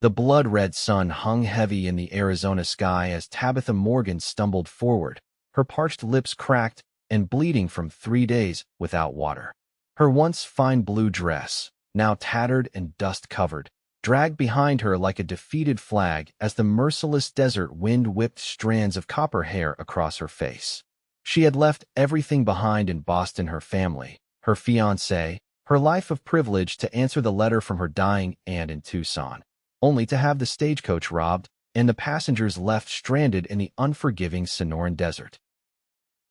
The blood-red sun hung heavy in the Arizona sky as Tabitha Morgan stumbled forward, her parched lips cracked and bleeding from 3 days without water. Her once fine blue dress, now tattered and dust-covered, dragged behind her like a defeated flag as the merciless desert wind whipped strands of copper hair across her face. She had left everything behind in Boston: her family, her fiancé, her life of privilege, to answer the letter from her dying aunt in Tucson, only to have the stagecoach robbed and the passengers left stranded in the unforgiving Sonoran desert.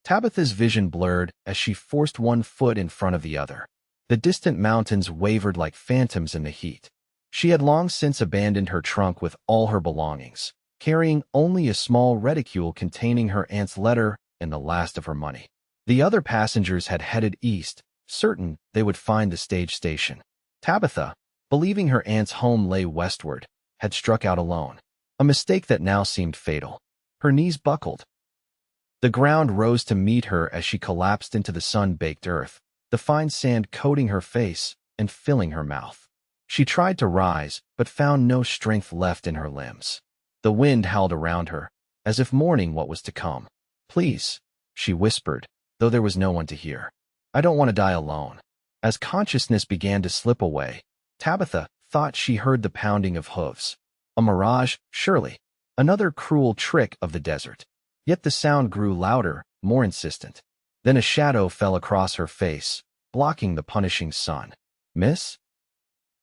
Tabitha's vision blurred as she forced one foot in front of the other. The distant mountains wavered like phantoms in the heat. She had long since abandoned her trunk with all her belongings, carrying only a small reticule containing her aunt's letter and the last of her money. The other passengers had headed east, certain they would find the stage station. Tabitha, believing her aunt's home lay westward, had struck out alone, a mistake that now seemed fatal. Her knees buckled. The ground rose to meet her as she collapsed into the sun-baked earth, the fine sand coating her face and filling her mouth. She tried to rise, but found no strength left in her limbs. The wind howled around her, as if mourning what was to come. "Please," she whispered, though there was no one to hear. "I don't want to die alone." As consciousness began to slip away, Tabitha thought she heard the pounding of hooves. A mirage, surely. Another cruel trick of the desert. Yet the sound grew louder, more insistent. Then a shadow fell across her face, blocking the punishing sun. "Miss?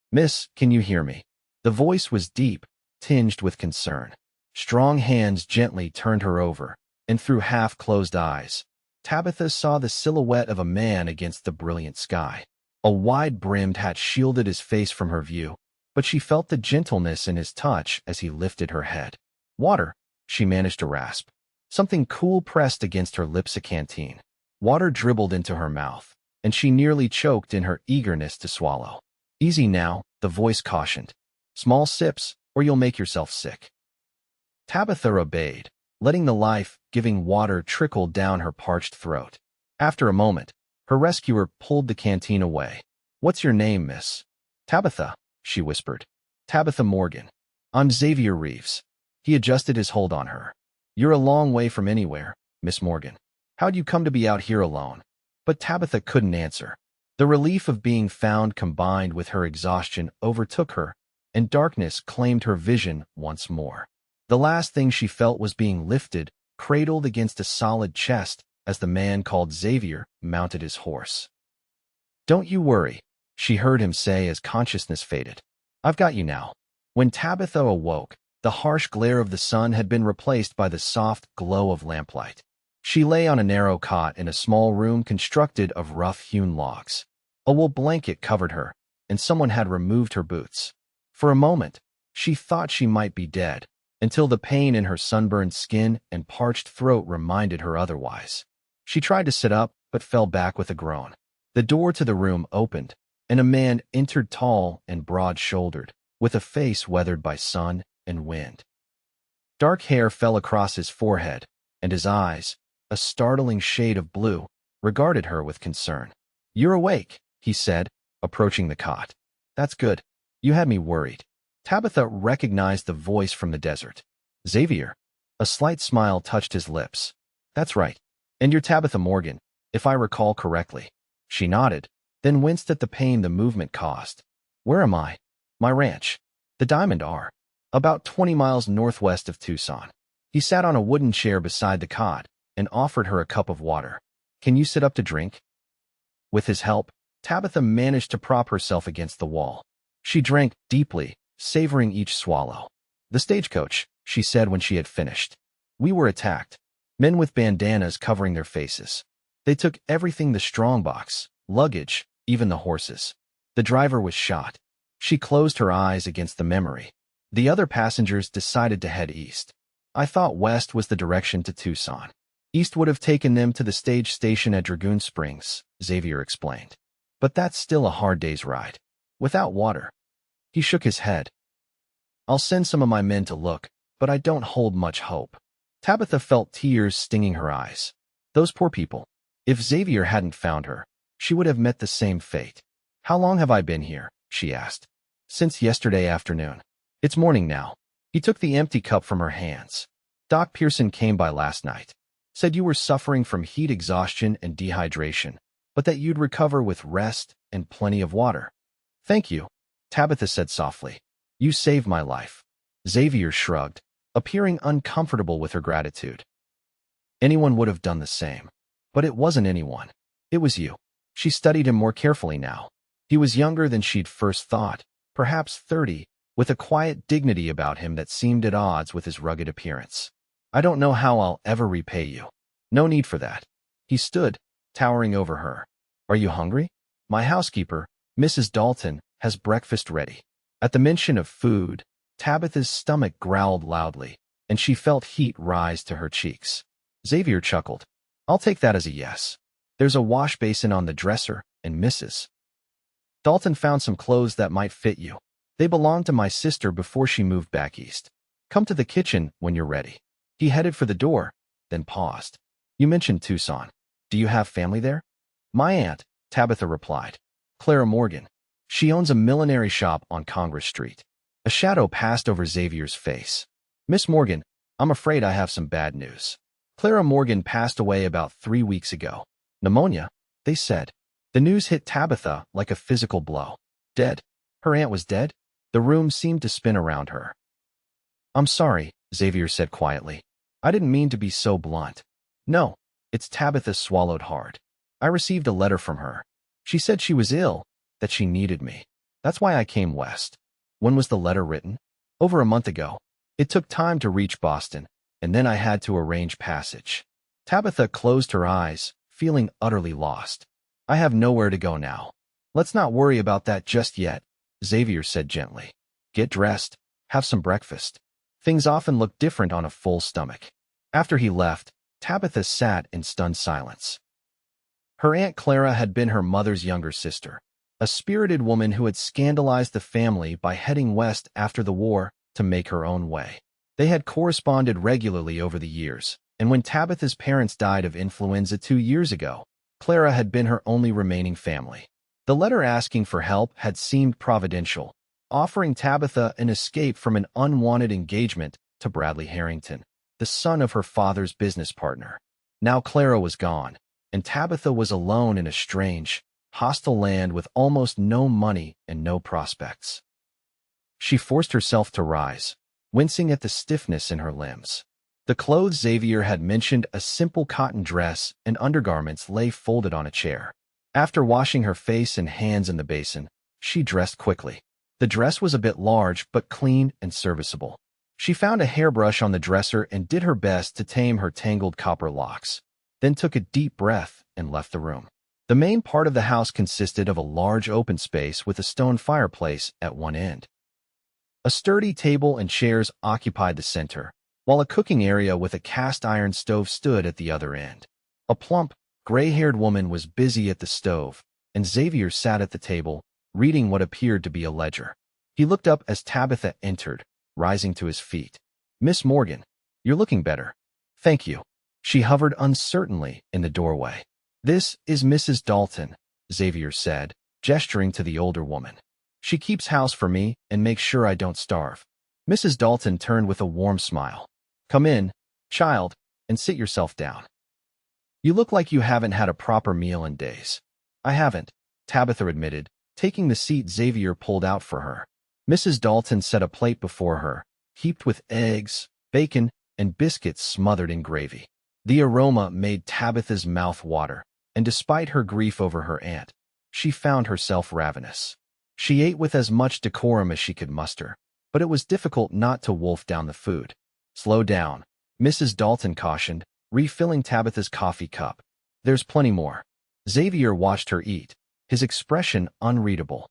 Miss, can you hear me?" The voice was deep, tinged with concern. Strong hands gently turned her over, and through half-closed eyes, Tabitha saw the silhouette of a man against the brilliant sky. A wide-brimmed hat shielded his face from her view, but she felt the gentleness in his touch as he lifted her head. "Water," she managed to rasp. Something cool pressed against her lips. A canteen. Water dribbled into her mouth, and she nearly choked in her eagerness to swallow. "Easy now," the voice cautioned. "Small sips, or you'll make yourself sick." Tabitha obeyed, letting the life-giving water trickle down her parched throat. After a moment, her rescuer pulled the canteen away. "What's your name, miss?" "Tabitha," she whispered. "Tabitha Morgan. I'm Xavier Reeves." He adjusted his hold on her. "You're a long way from anywhere, Miss Morgan. How'd you come to be out here alone?" But Tabitha couldn't answer. The relief of being found combined with her exhaustion overtook her, and darkness claimed her vision once more. The last thing she felt was being lifted, cradled against a solid chest, as the man called Xavier mounted his horse. "Don't you worry," she heard him say as consciousness faded. "I've got you now." When Tabitha awoke, the harsh glare of the sun had been replaced by the soft glow of lamplight. She lay on a narrow cot in a small room constructed of rough-hewn logs. A wool blanket covered her, and someone had removed her boots. For a moment, she thought she might be dead, until the pain in her sunburned skin and parched throat reminded her otherwise. She tried to sit up, but fell back with a groan. The door to the room opened, and a man entered, tall and broad-shouldered, with a face weathered by sun and wind. Dark hair fell across his forehead, and his eyes, a startling shade of blue, regarded her with concern. "You're awake," he said, approaching the cot. "That's good. You had me worried." Tabitha recognized the voice from the desert. "Xavier." A slight smile touched his lips. "That's right. And you're Tabitha Morgan, if I recall correctly." She nodded, then winced at the pain the movement caused. "Where am I?" "My ranch. The Diamond R. About 20 miles northwest of Tucson." He sat on a wooden chair beside the cot and offered her a cup of water. "Can you sit up to drink?" With his help, Tabitha managed to prop herself against the wall. She drank deeply, savoring each swallow. "The stagecoach," she said when she had finished. "We were attacked. Men with bandanas covering their faces. They took everything: the strongbox, luggage, even the horses. The driver was shot." She closed her eyes against the memory. The other passengers decided to head east. "I thought west was the direction to Tucson." "East would have taken them to the stage station at Dragoon Springs," Xavier explained. "But that's still a hard day's ride. Without water." He shook his head. "I'll send some of my men to look, but I don't hold much hope." Tabitha felt tears stinging her eyes. Those poor people. If Xavier hadn't found her, she would have met the same fate. "How long have I been here?" she asked. "Since yesterday afternoon." It's morning now. He took the empty cup from her hands. Doc Pearson came by last night. Said you were suffering from heat exhaustion and dehydration, but that you'd recover with rest and plenty of water. Thank you, Tabitha said softly. You saved my life. Xavier shrugged, appearing uncomfortable with her gratitude. Anyone would have done the same. But it wasn't anyone. It was you. She studied him more carefully now. He was younger than she'd first thought, perhaps 30, with a quiet dignity about him that seemed at odds with his rugged appearance. I don't know how I'll ever repay you. No need for that. He stood, towering over her. Are you hungry? My housekeeper, Mrs. Dalton, has breakfast ready. At the mention of food, Tabitha's stomach growled loudly, and she felt heat rise to her cheeks. Xavier chuckled. I'll take that as a yes. There's a wash basin on the dresser, and Mrs. Dalton found some clothes that might fit you. They belonged to my sister before she moved back east. Come to the kitchen when you're ready. He headed for the door, then paused. You mentioned Tucson. Do you have family there? My aunt, Tabitha replied. Clara Morgan. She owns a millinery shop on Congress Street. A shadow passed over Xavier's face. Miss Morgan, I'm afraid I have some bad news. Clara Morgan passed away about 3 weeks ago. Pneumonia, they said. The news hit Tabitha like a physical blow. Dead. Her aunt was dead? The room seemed to spin around her. I'm sorry, Xavier said quietly. I didn't mean to be so blunt. No, it's Tabitha swallowed hard. I received a letter from her. She said she was ill, that she needed me. That's why I came west. When was the letter written? Over a month ago. It took time to reach Boston, and then I had to arrange passage. Tabitha closed her eyes, feeling utterly lost. I have nowhere to go now. Let's not worry about that just yet, Xavier said gently. Get dressed, have some breakfast. Things often look different on a full stomach. After he left, Tabitha sat in stunned silence. Her Aunt Clara had been her mother's younger sister, a spirited woman who had scandalized the family by heading west after the war to make her own way. They had corresponded regularly over the years, and when Tabitha's parents died of influenza 2 years ago, Clara had been her only remaining family. The letter asking for help had seemed providential, offering Tabitha an escape from an unwanted engagement to Bradley Harrington, the son of her father's business partner. Now Clara was gone, and Tabitha was alone in a strange, hostile land with almost no money and no prospects. She forced herself to rise, wincing at the stiffness in her limbs. The clothes Xavier had mentioned, a simple cotton dress and undergarments, lay folded on a chair. After washing her face and hands in the basin, she dressed quickly. The dress was a bit large but clean and serviceable. She found a hairbrush on the dresser and did her best to tame her tangled copper locks, then took a deep breath and left the room. The main part of the house consisted of a large open space with a stone fireplace at one end. A sturdy table and chairs occupied the center, while a cooking area with a cast-iron stove stood at the other end. A plump, gray-haired woman was busy at the stove, and Xavier sat at the table, reading what appeared to be a ledger. He looked up as Tabitha entered, rising to his feet. Miss Morgan, you're looking better. Thank you. She hovered uncertainly in the doorway. This is Mrs. Dalton, Xavier said, gesturing to the older woman. She keeps house for me and makes sure I don't starve. Mrs. Dalton turned with a warm smile. Come in, child, and sit yourself down. You look like you haven't had a proper meal in days. I haven't, Tabitha admitted, taking the seat Xavier pulled out for her. Mrs. Dalton set a plate before her, heaped with eggs, bacon, and biscuits smothered in gravy. The aroma made Tabitha's mouth water, and despite her grief over her aunt, she found herself ravenous. She ate with as much decorum as she could muster, but it was difficult not to wolf down the food. Slow down, Mrs. Dalton cautioned, refilling Tabitha's coffee cup. There's plenty more. Xavier watched her eat, his expression unreadable.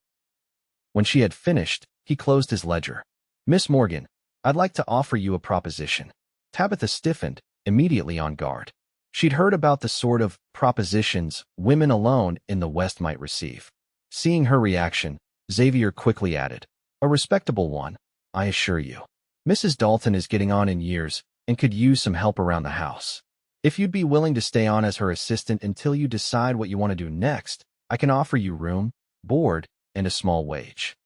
When she had finished, he closed his ledger. Miss Morgan, I'd like to offer you a proposition. Tabitha stiffened, immediately on guard. She'd heard about the sort of propositions women alone in the West might receive. Seeing her reaction, Xavier quickly added, a respectable one, I assure you. Mrs. Dalton is getting on in years and could use some help around the house. If you'd be willing to stay on as her assistant until you decide what you want to do next, I can offer you room, board, and a small wage.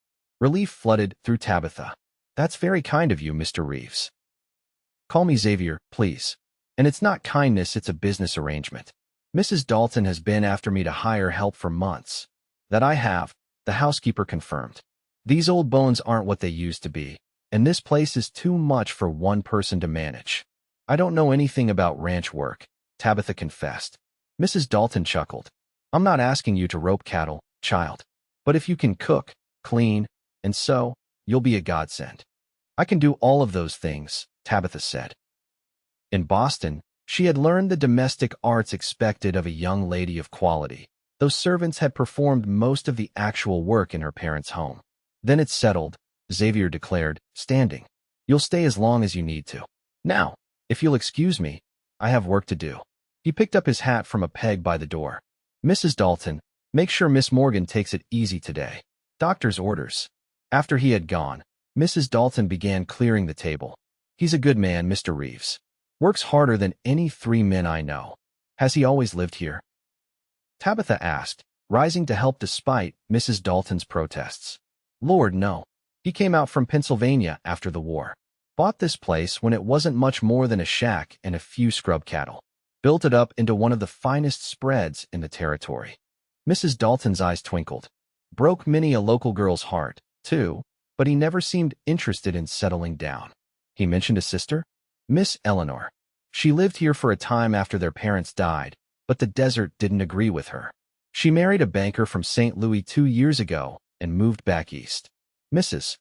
Relief flooded through Tabitha. That's very kind of you, Mr. Reeves. Call me Xavier, please. And it's not kindness, it's a business arrangement. Mrs. Dalton has been after me to hire help for months. That I have, the housekeeper confirmed. These old bones aren't what they used to be, and this place is too much for one person to manage. I don't know anything about ranch work, Tabitha confessed. Mrs. Dalton chuckled. I'm not asking you to rope cattle, child. But if you can cook, clean, and sew, you'll be a godsend. I can do all of those things, Tabitha said. In Boston, she had learned the domestic arts expected of a young lady of quality. Those servants had performed most of the actual work in her parents' home. Then it's settled, Xavier declared, standing. You'll stay as long as you need to. Now, if you'll excuse me, I have work to do. He picked up his hat from a peg by the door. Mrs. Dalton, make sure Miss Morgan takes it easy today. Doctor's orders. After he had gone, Mrs. Dalton began clearing the table. He's a good man, Mr. Reeves. Works harder than any 3 men I know. Has he always lived here? Tabitha asked, rising to help despite Mrs. Dalton's protests. Lord, no. He came out from Pennsylvania after the war. Bought this place when it wasn't much more than a shack and a few scrub cattle. Built it up into one of the finest spreads in the territory. Mrs. Dalton's eyes twinkled. Broke many a local girl's heart, too, but he never seemed interested in settling down. He mentioned a sister? Miss Eleanor. She lived here for a time after their parents died, but the desert didn't agree with her. She married a banker from St. Louis 2 years ago and moved back east. Mrs.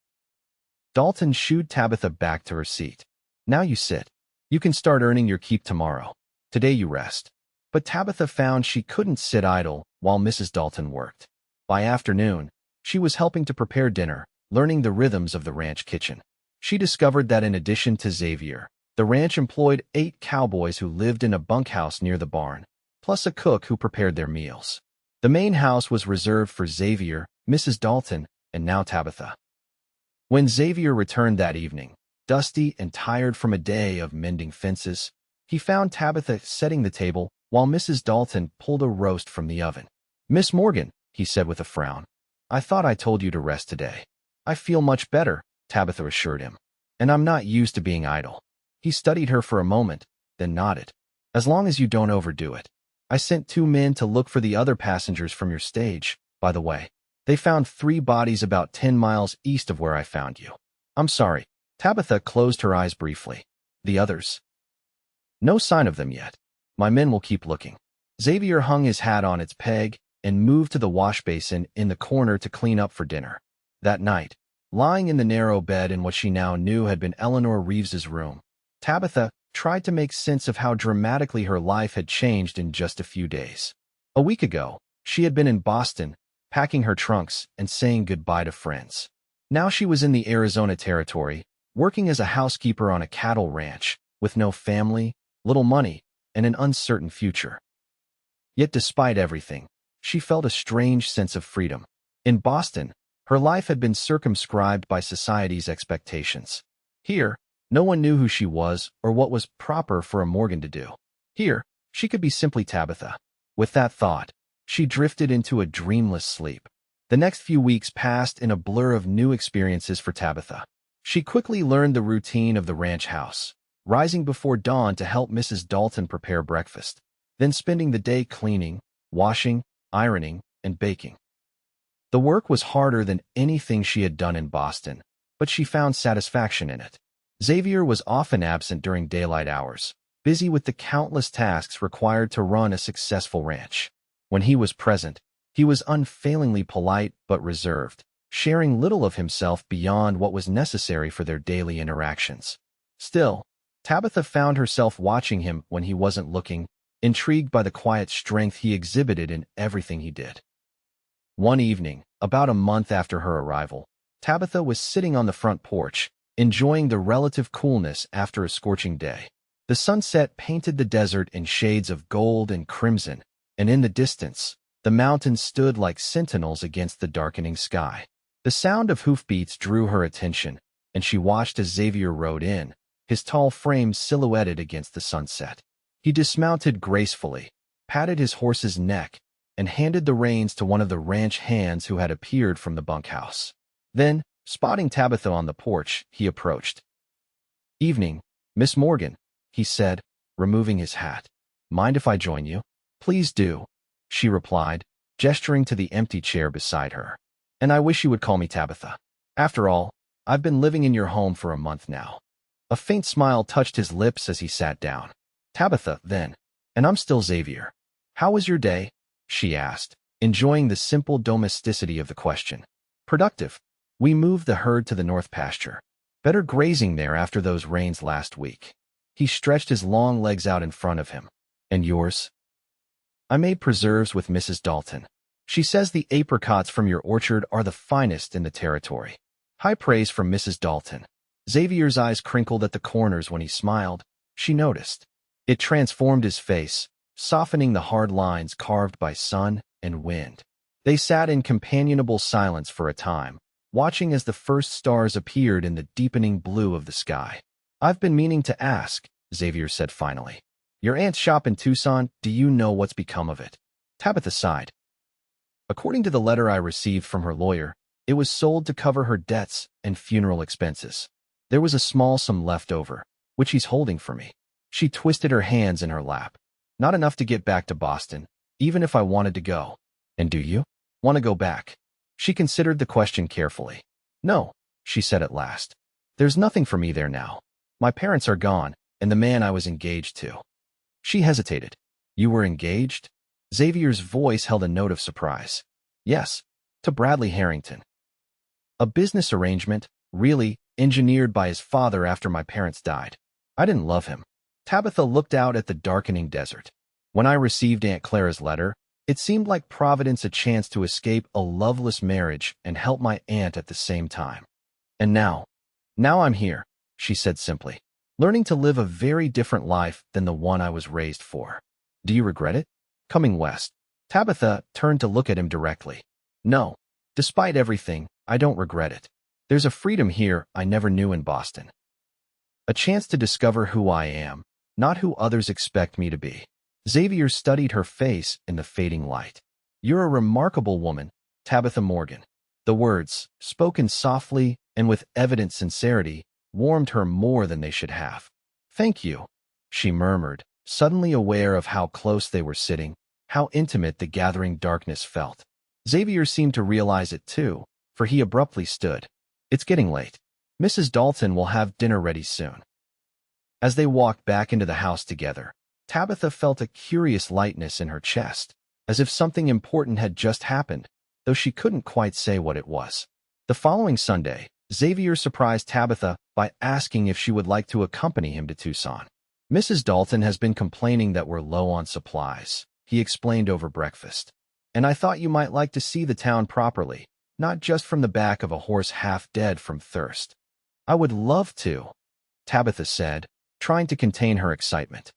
Dalton shooed Tabitha back to her seat. Now you sit. You can start earning your keep tomorrow. Today you rest. But Tabitha found she couldn't sit idle while Mrs. Dalton worked. By afternoon, she was helping to prepare dinner, learning the rhythms of the ranch kitchen. She discovered that in addition to Xavier, the ranch employed 8 cowboys who lived in a bunkhouse near the barn, plus a cook who prepared their meals. The main house was reserved for Xavier, Mrs. Dalton, and now Tabitha. When Xavier returned that evening, dusty and tired from a day of mending fences, he found Tabitha setting the table while Mrs. Dalton pulled a roast from the oven. Miss Morgan, he said with a frown, I thought I told you to rest today. I feel much better, Tabitha assured him, and I'm not used to being idle. He studied her for a moment, then nodded. As long as you don't overdo it. I sent 2 men to look for the other passengers from your stage, by the way. They found 3 bodies about 10 miles east of where I found you. I'm sorry. Tabitha closed her eyes briefly. The others? No sign of them yet. My men will keep looking. Xavier hung his hat on its peg and moved to the wash basin in the corner to clean up for dinner. That night, lying in the narrow bed in what she now knew had been Eleanor Reeves's room, Tabitha tried to make sense of how dramatically her life had changed in just a few days. A week ago, she had been in Boston, packing her trunks and saying goodbye to friends. Now she was in the Arizona territory, working as a housekeeper on a cattle ranch, with no family, little money, and an uncertain future. Yet despite everything, she felt a strange sense of freedom. In Boston, her life had been circumscribed by society's expectations. Here, no one knew who she was or what was proper for a Morgan to do. Here, she could be simply Tabitha. With that thought, she drifted into a dreamless sleep. The next few weeks passed in a blur of new experiences for Tabitha. She quickly learned the routine of the ranch house, rising before dawn to help Mrs. Dalton prepare breakfast, then spending the day cleaning, washing, ironing, and baking. The work was harder than anything she had done in Boston, but she found satisfaction in it. Xavier was often absent during daylight hours, busy with the countless tasks required to run a successful ranch. When he was present, he was unfailingly polite but reserved, sharing little of himself beyond what was necessary for their daily interactions. Still, Tabitha found herself watching him when he wasn't looking, intrigued by the quiet strength he exhibited in everything he did. One evening, about a month after her arrival, Tabitha was sitting on the front porch, enjoying the relative coolness after a scorching day. The sunset painted the desert in shades of gold and crimson, and in the distance, the mountains stood like sentinels against the darkening sky. The sound of hoofbeats drew her attention, and she watched as Xavier rode in, his tall frame silhouetted against the sunset. He dismounted gracefully, patted his horse's neck, and handed the reins to one of the ranch hands who had appeared from the bunkhouse. Then, Spotting Tabitha on the porch, he approached. "Evening, Miss Morgan," he said, removing his hat. "Mind if I join you?" "Please do," she replied, gesturing to the empty chair beside her. "And I wish you would call me Tabitha. After all, I've been living in your home for a month now." A faint smile touched his lips as he sat down. "Tabitha, then. And I'm still Xavier. How was your day?" she asked, enjoying the simple domesticity of the question. "Productive. We moved the herd to the north pasture. Better grazing there after those rains last week." He stretched his long legs out in front of him. "And yours?" "I made preserves with Mrs. Dalton. She says the apricots from your orchard are the finest in the territory." High praise from Mrs. Dalton. Xavier's eyes crinkled at the corners when he smiled. She noticed. It transformed his face, softening the hard lines carved by sun and wind. They sat in companionable silence for a time, watching as the first stars appeared in the deepening blue of the sky. "I've been meaning to ask," Xavier said finally. "Your aunt's shop in Tucson, do you know what's become of it?" Tabitha sighed. "According to the letter I received from her lawyer, it was sold to cover her debts and funeral expenses. There was a small sum left over, which he's holding for me." She twisted her hands in her lap. "Not enough to get back to Boston, even if I wanted to go." "And do you want to go back?" She considered the question carefully. "No," she said at last. "There's nothing for me there now. My parents are gone, and the man I was engaged to." She hesitated. "You were engaged?" Xavier's voice held a note of surprise. "Yes, to Bradley Harrington. A business arrangement, really, engineered by his father after my parents died. I didn't love him." Tabitha looked out at the darkening desert. "When I received Aunt Clara's letter, it seemed like Providence a chance to escape a loveless marriage and help my aunt at the same time. And now I'm here," she said simply, "learning to live a very different life than the one I was raised for." "Do you regret it? Coming west?" Tabitha turned to look at him directly. "No. Despite everything, I don't regret it. There's a freedom here I never knew in Boston. A chance to discover who I am, not who others expect me to be." Xavier studied her face in the fading light. "You're a remarkable woman, Tabitha Morgan." The words, spoken softly and with evident sincerity, warmed her more than they should have. "Thank you," she murmured, suddenly aware of how close they were sitting, how intimate the gathering darkness felt. Xavier seemed to realize it too, for he abruptly stood. "It's getting late. Mrs. Dalton will have dinner ready soon." As they walked back into the house together, Tabitha felt a curious lightness in her chest, as if something important had just happened, though she couldn't quite say what it was. The following Sunday, Xavier surprised Tabitha by asking if she would like to accompany him to Tucson. "Mrs. Dalton has been complaining that we're low on supplies," he explained over breakfast. "And I thought you might like to see the town properly, not just from the back of a horse half dead from thirst." "I would love to," Tabitha said, trying to contain her excitement.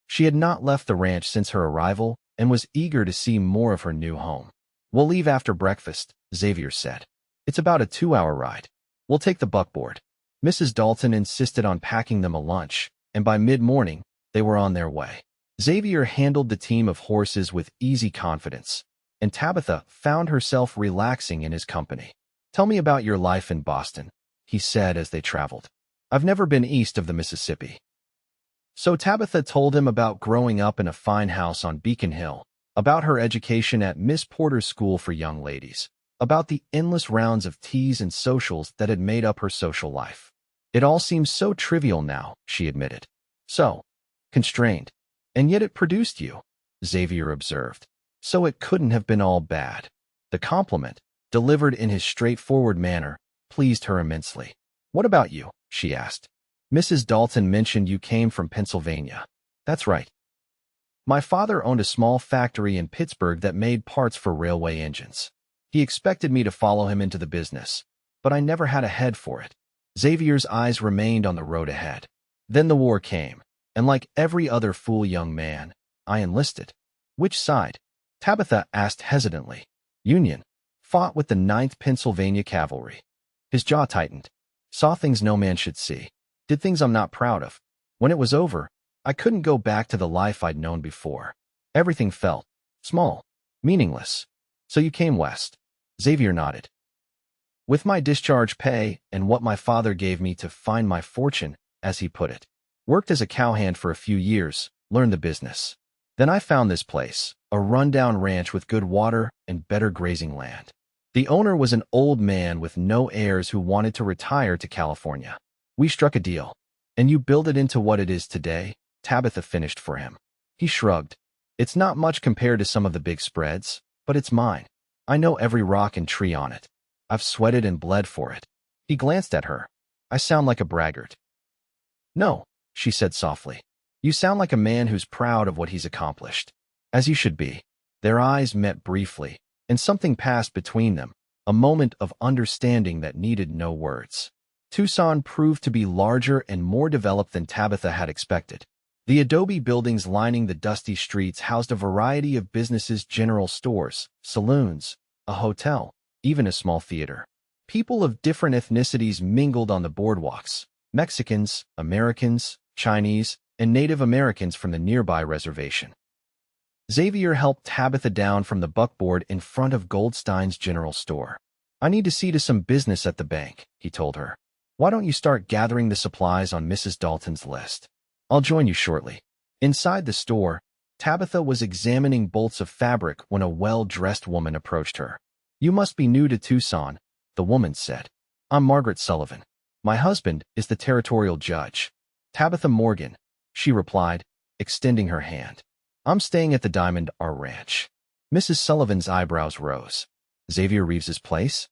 She had not left the ranch since her arrival and was eager to see more of her new home. "We'll leave after breakfast," Xavier said. "It's about a 2-hour ride. We'll take the buckboard." Mrs. Dalton insisted on packing them a lunch, and by mid-morning, they were on their way. Xavier handled the team of horses with easy confidence, and Tabitha found herself relaxing in his company. "Tell me about your life in Boston," he said as they traveled. "I've never been east of the Mississippi." So Tabitha told him about growing up in a fine house on Beacon Hill, about her education at Miss Porter's School for Young Ladies, about the endless rounds of teas and socials that had made up her social life. "It all seems so trivial now," she admitted. "So constrained. And yet it produced you," Xavier observed. "So it couldn't have been all bad." The compliment, delivered in his straightforward manner, pleased her immensely. "What about you?" she asked. "Mrs. Dalton mentioned you came from Pennsylvania." "That's right. My father owned a small factory in Pittsburgh that made parts for railway engines. He expected me to follow him into the business, but I never had a head for it." Xavier's eyes remained on the road ahead. "Then the war came, and like every other fool young man, I enlisted." "Which side?" Tabitha asked hesitantly. "Union. Fought with the 9th Pennsylvania Cavalry." His jaw tightened. "Saw things no man should see. Did things I'm not proud of. When it was over, I couldn't go back to the life I'd known before. Everything felt small, meaningless. So you came west." Xavier nodded. With my discharge pay and what my father gave me to find my fortune, as he put it. Worked as a cowhand for a few years, learned the business. Then I found this place, a rundown ranch with good water and better grazing land. The owner was an old man with no heirs who wanted to retire to California. We struck a deal. And you build it into what it is today, Tabitha finished for him. He shrugged. It's not much compared to some of the big spreads, but it's mine. I know every rock and tree on it. I've sweated and bled for it. He glanced at her. I sound like a braggart. No, she said softly. You sound like a man who's proud of what he's accomplished. As you should be. Their eyes met briefly, and something passed between them, a moment of understanding that needed no words. Tucson proved to be larger and more developed than Tabitha had expected. The adobe buildings lining the dusty streets housed a variety of businesses, general stores, saloons, a hotel, even a small theater. People of different ethnicities mingled on the boardwalks. Mexicans, Americans, Chinese, and Native Americans from the nearby reservation. Xavier helped Tabitha down from the buckboard in front of Goldstein's general store. I need to see to some business at the bank, he told her. Why don't you start gathering the supplies on Mrs. Dalton's list? I'll join you shortly. Inside the store, Tabitha was examining bolts of fabric when a well-dressed woman approached her. You must be new to Tucson, the woman said. I'm Margaret Sullivan. My husband is the territorial judge. Tabitha Morgan, she replied, extending her hand. I'm staying at the Diamond R Ranch. Mrs. Sullivan's eyebrows rose. Xavier Reeves's place?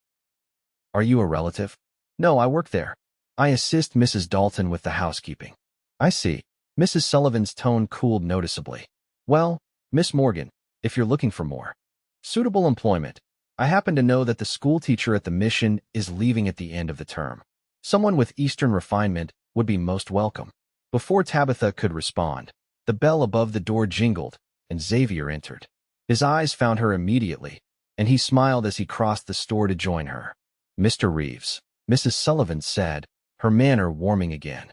Are you a relative? No, I work there. I assist Mrs. Dalton with the housekeeping. I see. Mrs. Sullivan's tone cooled noticeably. Well, Miss Morgan, if you're looking for more suitable employment, I happen to know that the schoolteacher at the mission is leaving at the end of the term. Someone with Eastern refinement would be most welcome. Before Tabitha could respond, the bell above the door jingled, and Xavier entered. His eyes found her immediately, and he smiled as he crossed the store to join her. Mr. Reeves, Mrs. Sullivan said, her manner warming again.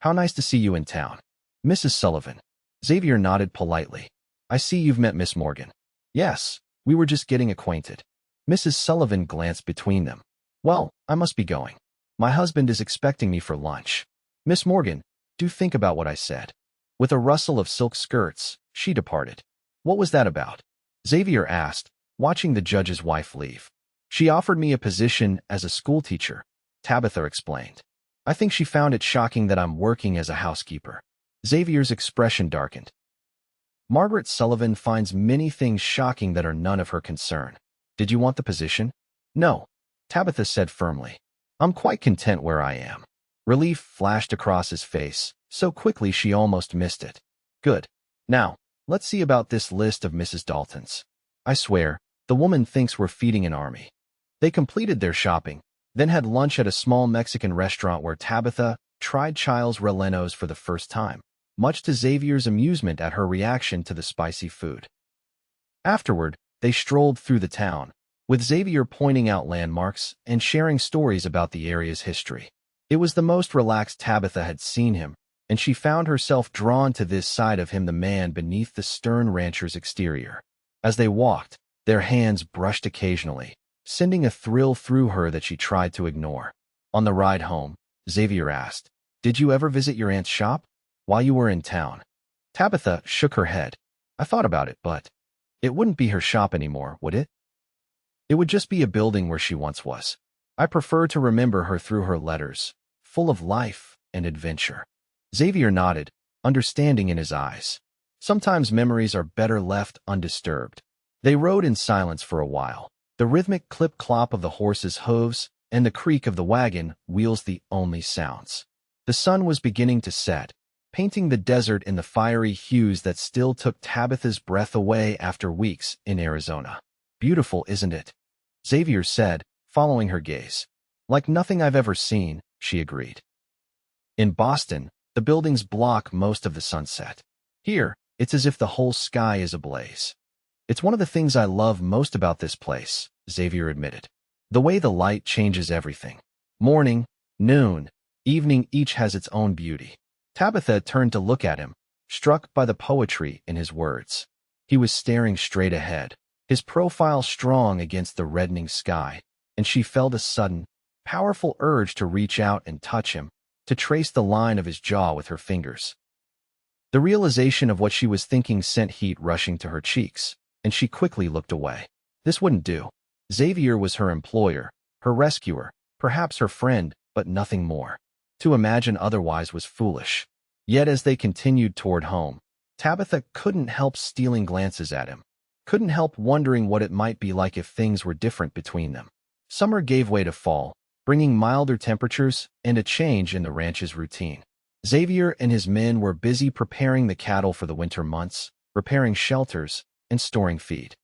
How nice to see you in town. Mrs. Sullivan. Xavier nodded politely. I see you've met Miss Morgan. Yes, we were just getting acquainted. Mrs. Sullivan glanced between them. Well, I must be going. My husband is expecting me for lunch. Miss Morgan, do think about what I said. With a rustle of silk skirts, she departed. What was that about? Xavier asked, watching the judge's wife leave. She offered me a position as a schoolteacher, Tabitha explained. I think she found it shocking that I'm working as a housekeeper. Xavier's expression darkened. Margaret Sullivan finds many things shocking that are none of her concern. Did you want the position? No, Tabitha said firmly. I'm quite content where I am. Relief flashed across his face, so quickly she almost missed it. Good. Now, let's see about this list of Mrs. Dalton's. I swear, the woman thinks we're feeding an army. They completed their shopping, then had lunch at a small Mexican restaurant where Tabitha tried Childs Rellenos for the first time, much to Xavier's amusement at her reaction to the spicy food. Afterward, they strolled through the town, with Xavier pointing out landmarks and sharing stories about the area's history. It was the most relaxed Tabitha had seen him, and she found herself drawn to this side of him, the man beneath the stern rancher's exterior. As they walked, their hands brushed occasionally, sending a thrill through her that she tried to ignore. On the ride home, Xavier asked, Did you ever visit your aunt's shop while you were in town? Tabitha shook her head. I thought about it, but it wouldn't be her shop anymore, would it? It would just be a building where she once was. I prefer to remember her through her letters, full of life and adventure. Xavier nodded, understanding in his eyes. Sometimes memories are better left undisturbed. They rode in silence for a while, the rhythmic clip-clop of the horse's hooves and the creak of the wagon wheels the only sounds. The sun was beginning to set, painting the desert in the fiery hues that still took Tabitha's breath away after weeks in Arizona. Beautiful, isn't it? Xavier said, following her gaze. Like nothing I've ever seen, she agreed. In Boston, the buildings block most of the sunset. Here, it's as if the whole sky is ablaze. It's one of the things I love most about this place, Xavier admitted. The way the light changes everything. Morning, noon, evening, each has its own beauty. Tabitha turned to look at him, struck by the poetry in his words. He was staring straight ahead, his profile strong against the reddening sky. and she felt a sudden, powerful urge to reach out and touch him, to trace the line of his jaw with her fingers. The realization of what she was thinking sent heat rushing to her cheeks, and she quickly looked away. This wouldn't do. Xavier was her employer, her rescuer, perhaps her friend, but nothing more. To imagine otherwise was foolish. Yet as they continued toward home, Tabitha couldn't help stealing glances at him, couldn't help wondering what it might be like if things were different between them. Summer gave way to fall, bringing milder temperatures and a change in the ranch's routine. Xavier and his men were busy preparing the cattle for the winter months, repairing shelters, and storing feed.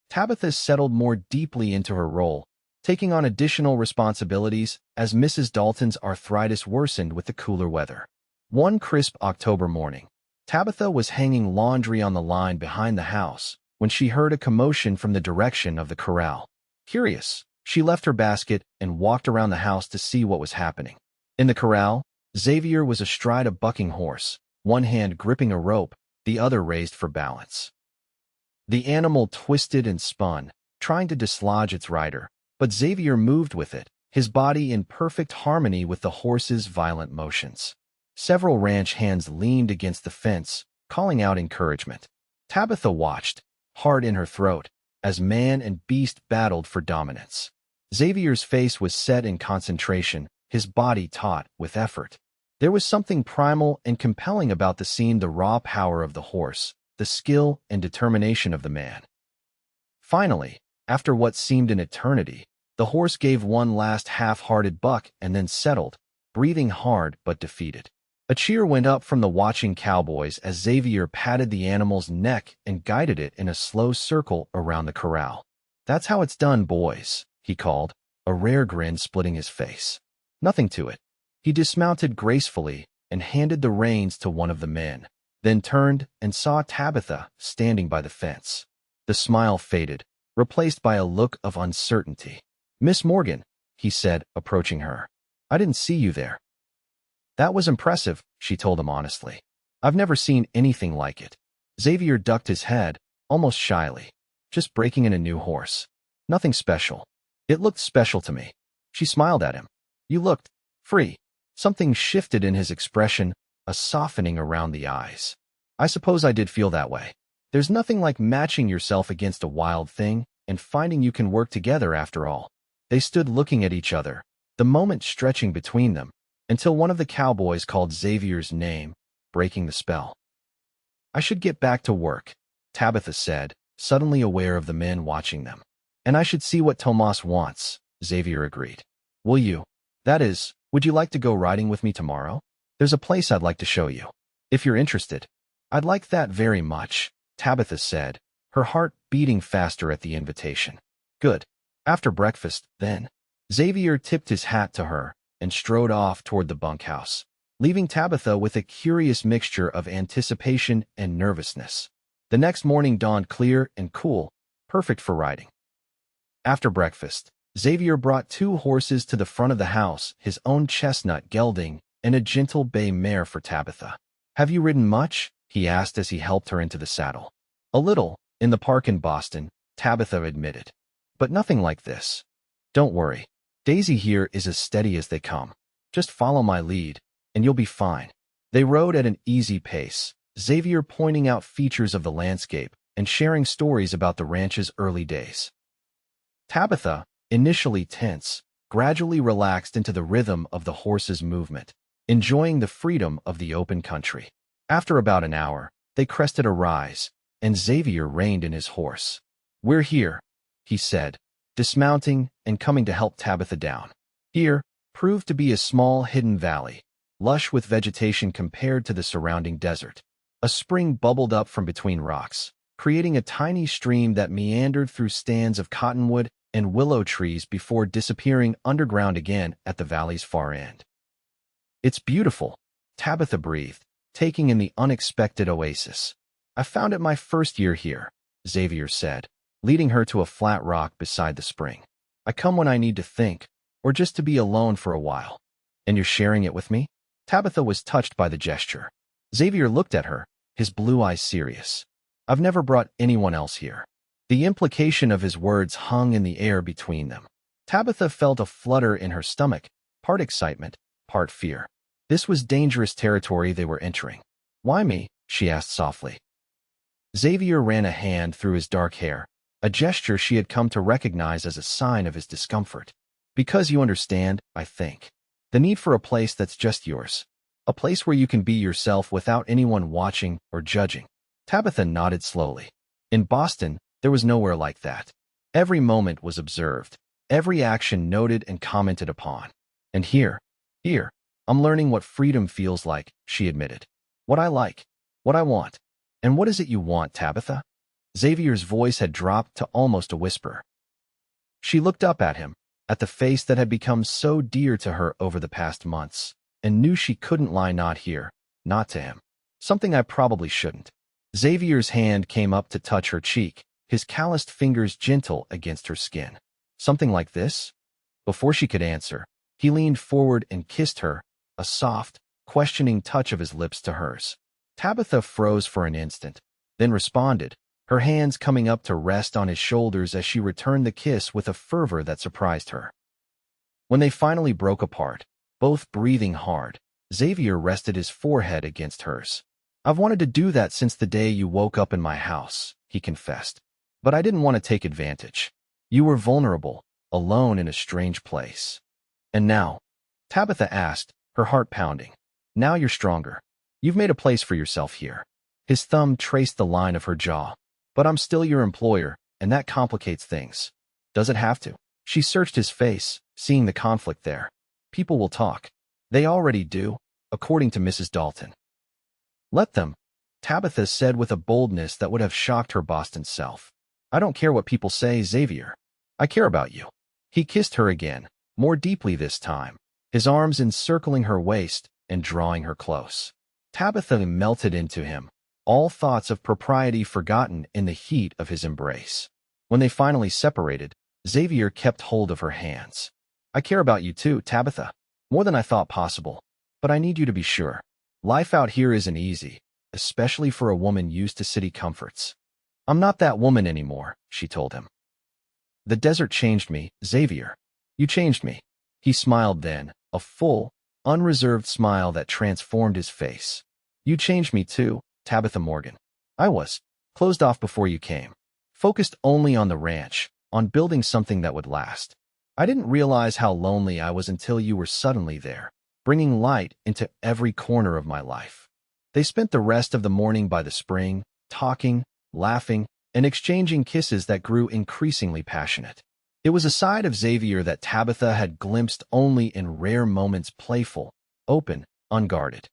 Tabitha settled more deeply into her role, taking on additional responsibilities as Mrs. Dalton's arthritis worsened with the cooler weather. One crisp October morning, Tabitha was hanging laundry on the line behind the house when she heard a commotion from the direction of the corral. Curious, she left her basket and walked around the house to see what was happening. In the corral, Xavier was astride a bucking horse, one hand gripping a rope, the other raised for balance. The animal twisted and spun, trying to dislodge its rider, but Xavier moved with it, his body in perfect harmony with the horse's violent motions. Several ranch hands leaned against the fence, calling out encouragement. Tabitha watched, heart in her throat, as man and beast battled for dominance. Xavier's face was set in concentration, his body taut with effort. There was something primal and compelling about the scene, the raw power of the horse, the skill and determination of the man. Finally, after what seemed an eternity, the horse gave one last half-hearted buck and then settled, breathing hard but defeated. A cheer went up from the watching cowboys as Xavier patted the animal's neck and guided it in a slow circle around the corral. "That's how it's done, boys," he called, a rare grin splitting his face. Nothing to it. He dismounted gracefully and handed the reins to one of the men, then turned and saw Tabitha standing by the fence. The smile faded, replaced by a look of uncertainty. "Miss Morgan," he said, approaching her. "I didn't see you there." "That was impressive," she told him honestly. "I've never seen anything like it." Xavier ducked his head, almost shyly. "Just breaking in a new horse. Nothing special." "It looked special to me." She smiled at him. "You looked free." Something shifted in his expression, a softening around the eyes. "I suppose I did feel that way. There's nothing like matching yourself against a wild thing and finding you can work together after all." They stood looking at each other, the moment stretching between them, until one of the cowboys called Xavier's name, breaking the spell. "I should get back to work," Tabitha said, suddenly aware of the men watching them. "And I should see what Tomas wants," Xavier agreed. "Will you? That is, would you like to go riding with me tomorrow? There's a place I'd like to show you. If you're interested." "I'd like that very much," Tabitha said, her heart beating faster at the invitation. "Good. After breakfast, then." Xavier tipped his hat to her and strode off toward the bunkhouse, leaving Tabitha with a curious mixture of anticipation and nervousness. The next morning dawned clear and cool, perfect for riding. After breakfast, Xavier brought 2 horses to the front of the house, his own chestnut gelding and a gentle bay mare for Tabitha. "Have you ridden much?" he asked as he helped her into the saddle. "A little, in the park in Boston," Tabitha admitted. "But nothing like this. Don't worry. Daisy here is as steady as they come. Just follow my lead, and you'll be fine." They rode at an easy pace, Xavier pointing out features of the landscape and sharing stories about the ranch's early days. Tabitha, initially tense, gradually relaxed into the rhythm of the horse's movement, enjoying the freedom of the open country. After about an hour, they crested a rise, and Xavier reined in his horse. "We're here," he said, dismounting and coming to help Tabitha down. Here proved to be a small hidden valley, lush with vegetation compared to the surrounding desert. A spring bubbled up from between rocks, creating a tiny stream that meandered through stands of cottonwood and willow trees before disappearing underground again at the valley's far end. "It's beautiful," Tabitha breathed, taking in the unexpected oasis. "I found it my first year here," Xavier said, leading her to a flat rock beside the spring. "I come when I need to think, or just to be alone for a while." "And you're sharing it with me?" Tabitha was touched by the gesture. Xavier looked at her, his blue eyes serious. "I've never brought anyone else here." The implication of his words hung in the air between them. Tabitha felt a flutter in her stomach, part excitement, part fear. This was dangerous territory they were entering. "Why me?" she asked softly. Xavier ran a hand through his dark hair, a gesture she had come to recognize as a sign of his discomfort. "Because you understand, I think. The need for a place that's just yours. A place where you can be yourself without anyone watching or judging." Tabitha nodded slowly. In Boston, there was nowhere like that. Every moment was observed, every action noted and commented upon. "And here, I'm learning what freedom feels like," she admitted. "What I like, what I want." "And what is it you want, Tabitha?" Xavier's voice had dropped to almost a whisper. She looked up at him, at the face that had become so dear to her over the past months, and knew she couldn't lie not here, not to him. "Something I probably shouldn't." Xavier's hand came up to touch her cheek, his calloused fingers gentle against her skin. "Something like this?" Before she could answer, he leaned forward and kissed her, a soft, questioning touch of his lips to hers. Tabitha froze for an instant, then responded, her hands coming up to rest on his shoulders as she returned the kiss with a fervor that surprised her. When they finally broke apart, both breathing hard, Xavier rested his forehead against hers. "I've wanted to do that since the day you woke up in my house," he confessed. "But I didn't want to take advantage. You were vulnerable, alone in a strange place." "And now?" Tabitha asked, her heart pounding. "Now you're stronger. You've made a place for yourself here." His thumb traced the line of her jaw. "But I'm still your employer, and that complicates things." "Does it have to?" She searched his face, seeing the conflict there. "People will talk. They already do, according to Mrs. Dalton." "Let them," Tabitha said with a boldness that would have shocked her Boston self. "I don't care what people say, Xavier. I care about you." He kissed her again, more deeply this time, his arms encircling her waist and drawing her close. Tabitha melted into him, all thoughts of propriety forgotten in the heat of his embrace. When they finally separated, Xavier kept hold of her hands. "I care about you too, Tabitha, more than I thought possible. But I need you to be sure. Life out here isn't easy, especially for a woman used to city comforts." "I'm not that woman anymore," she told him. "The desert changed me, Xavier. You changed me." He smiled then, a full, unreserved smile that transformed his face. "You changed me too, Tabitha Morgan. I was closed off before you came, focused only on the ranch, on building something that would last. I didn't realize how lonely I was until you were suddenly there, bringing light into every corner of my life." They spent the rest of the morning by the spring, talking, laughing, and exchanging kisses that grew increasingly passionate. It was a side of Xavier that Tabitha had glimpsed only in rare moments, playful, open, unguarded.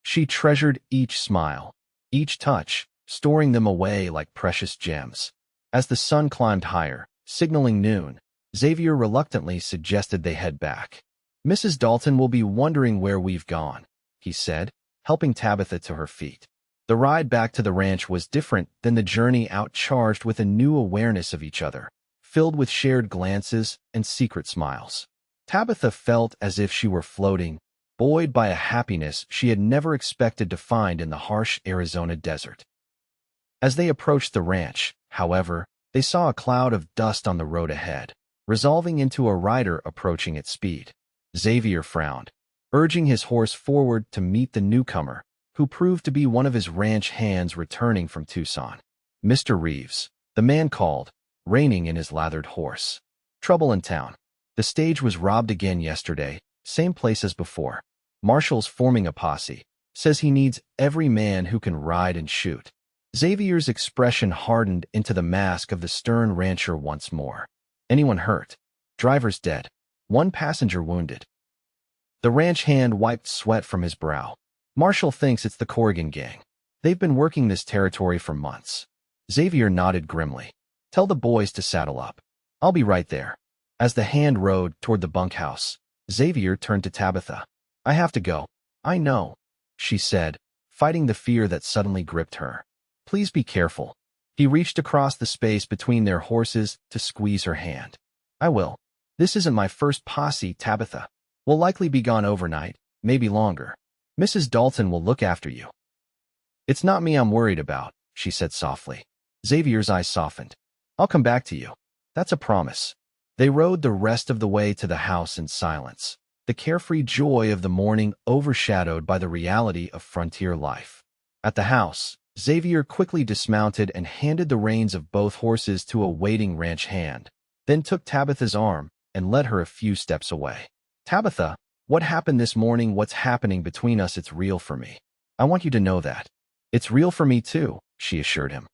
She treasured each smile, each touch, storing them away like precious gems. As the sun climbed higher, signaling noon, Xavier reluctantly suggested they head back. "Mrs. Dalton will be wondering where we've gone," he said, helping Tabitha to her feet. The ride back to the ranch was different than the journey out, charged with a new awareness of each other, filled with shared glances and secret smiles. Tabitha felt as if she were floating, buoyed by a happiness she had never expected to find in the harsh Arizona desert. As they approached the ranch, however, they saw a cloud of dust on the road ahead, resolving into a rider approaching at speed. Xavier frowned, urging his horse forward to meet the newcomer, who proved to be one of his ranch hands returning from Tucson. "Mr. Reeves," the man called, reining in his lathered horse. "Trouble in town. The stage was robbed again yesterday, same place as before. Marshall's forming a posse, says he needs every man who can ride and shoot." Xavier's expression hardened into the mask of the stern rancher once more. "Anyone hurt?" "Driver's dead. One passenger wounded." The ranch hand wiped sweat from his brow. "Marshall thinks it's the Corrigan gang. They've been working this territory for months." Xavier nodded grimly. "Tell the boys to saddle up. I'll be right there." As the hand rode toward the bunkhouse, Xavier turned to Tabitha. "I have to go." "I know," she said, fighting the fear that suddenly gripped her. "Please be careful." He reached across the space between their horses to squeeze her hand. "I will. This isn't my first posse, Tabitha. We'll likely be gone overnight, maybe longer. Mrs. Dalton will look after you." "It's not me I'm worried about," she said softly. Xavier's eyes softened. "I'll come back to you. That's a promise." They rode the rest of the way to the house in silence, the carefree joy of the morning overshadowed by the reality of frontier life. At the house, Xavier quickly dismounted and handed the reins of both horses to a waiting ranch hand, then took Tabitha's arm and led her a few steps away. "Tabitha, what happened this morning? What's happening between us? It's real for me. I want you to know that." "It's real for me too," she assured him.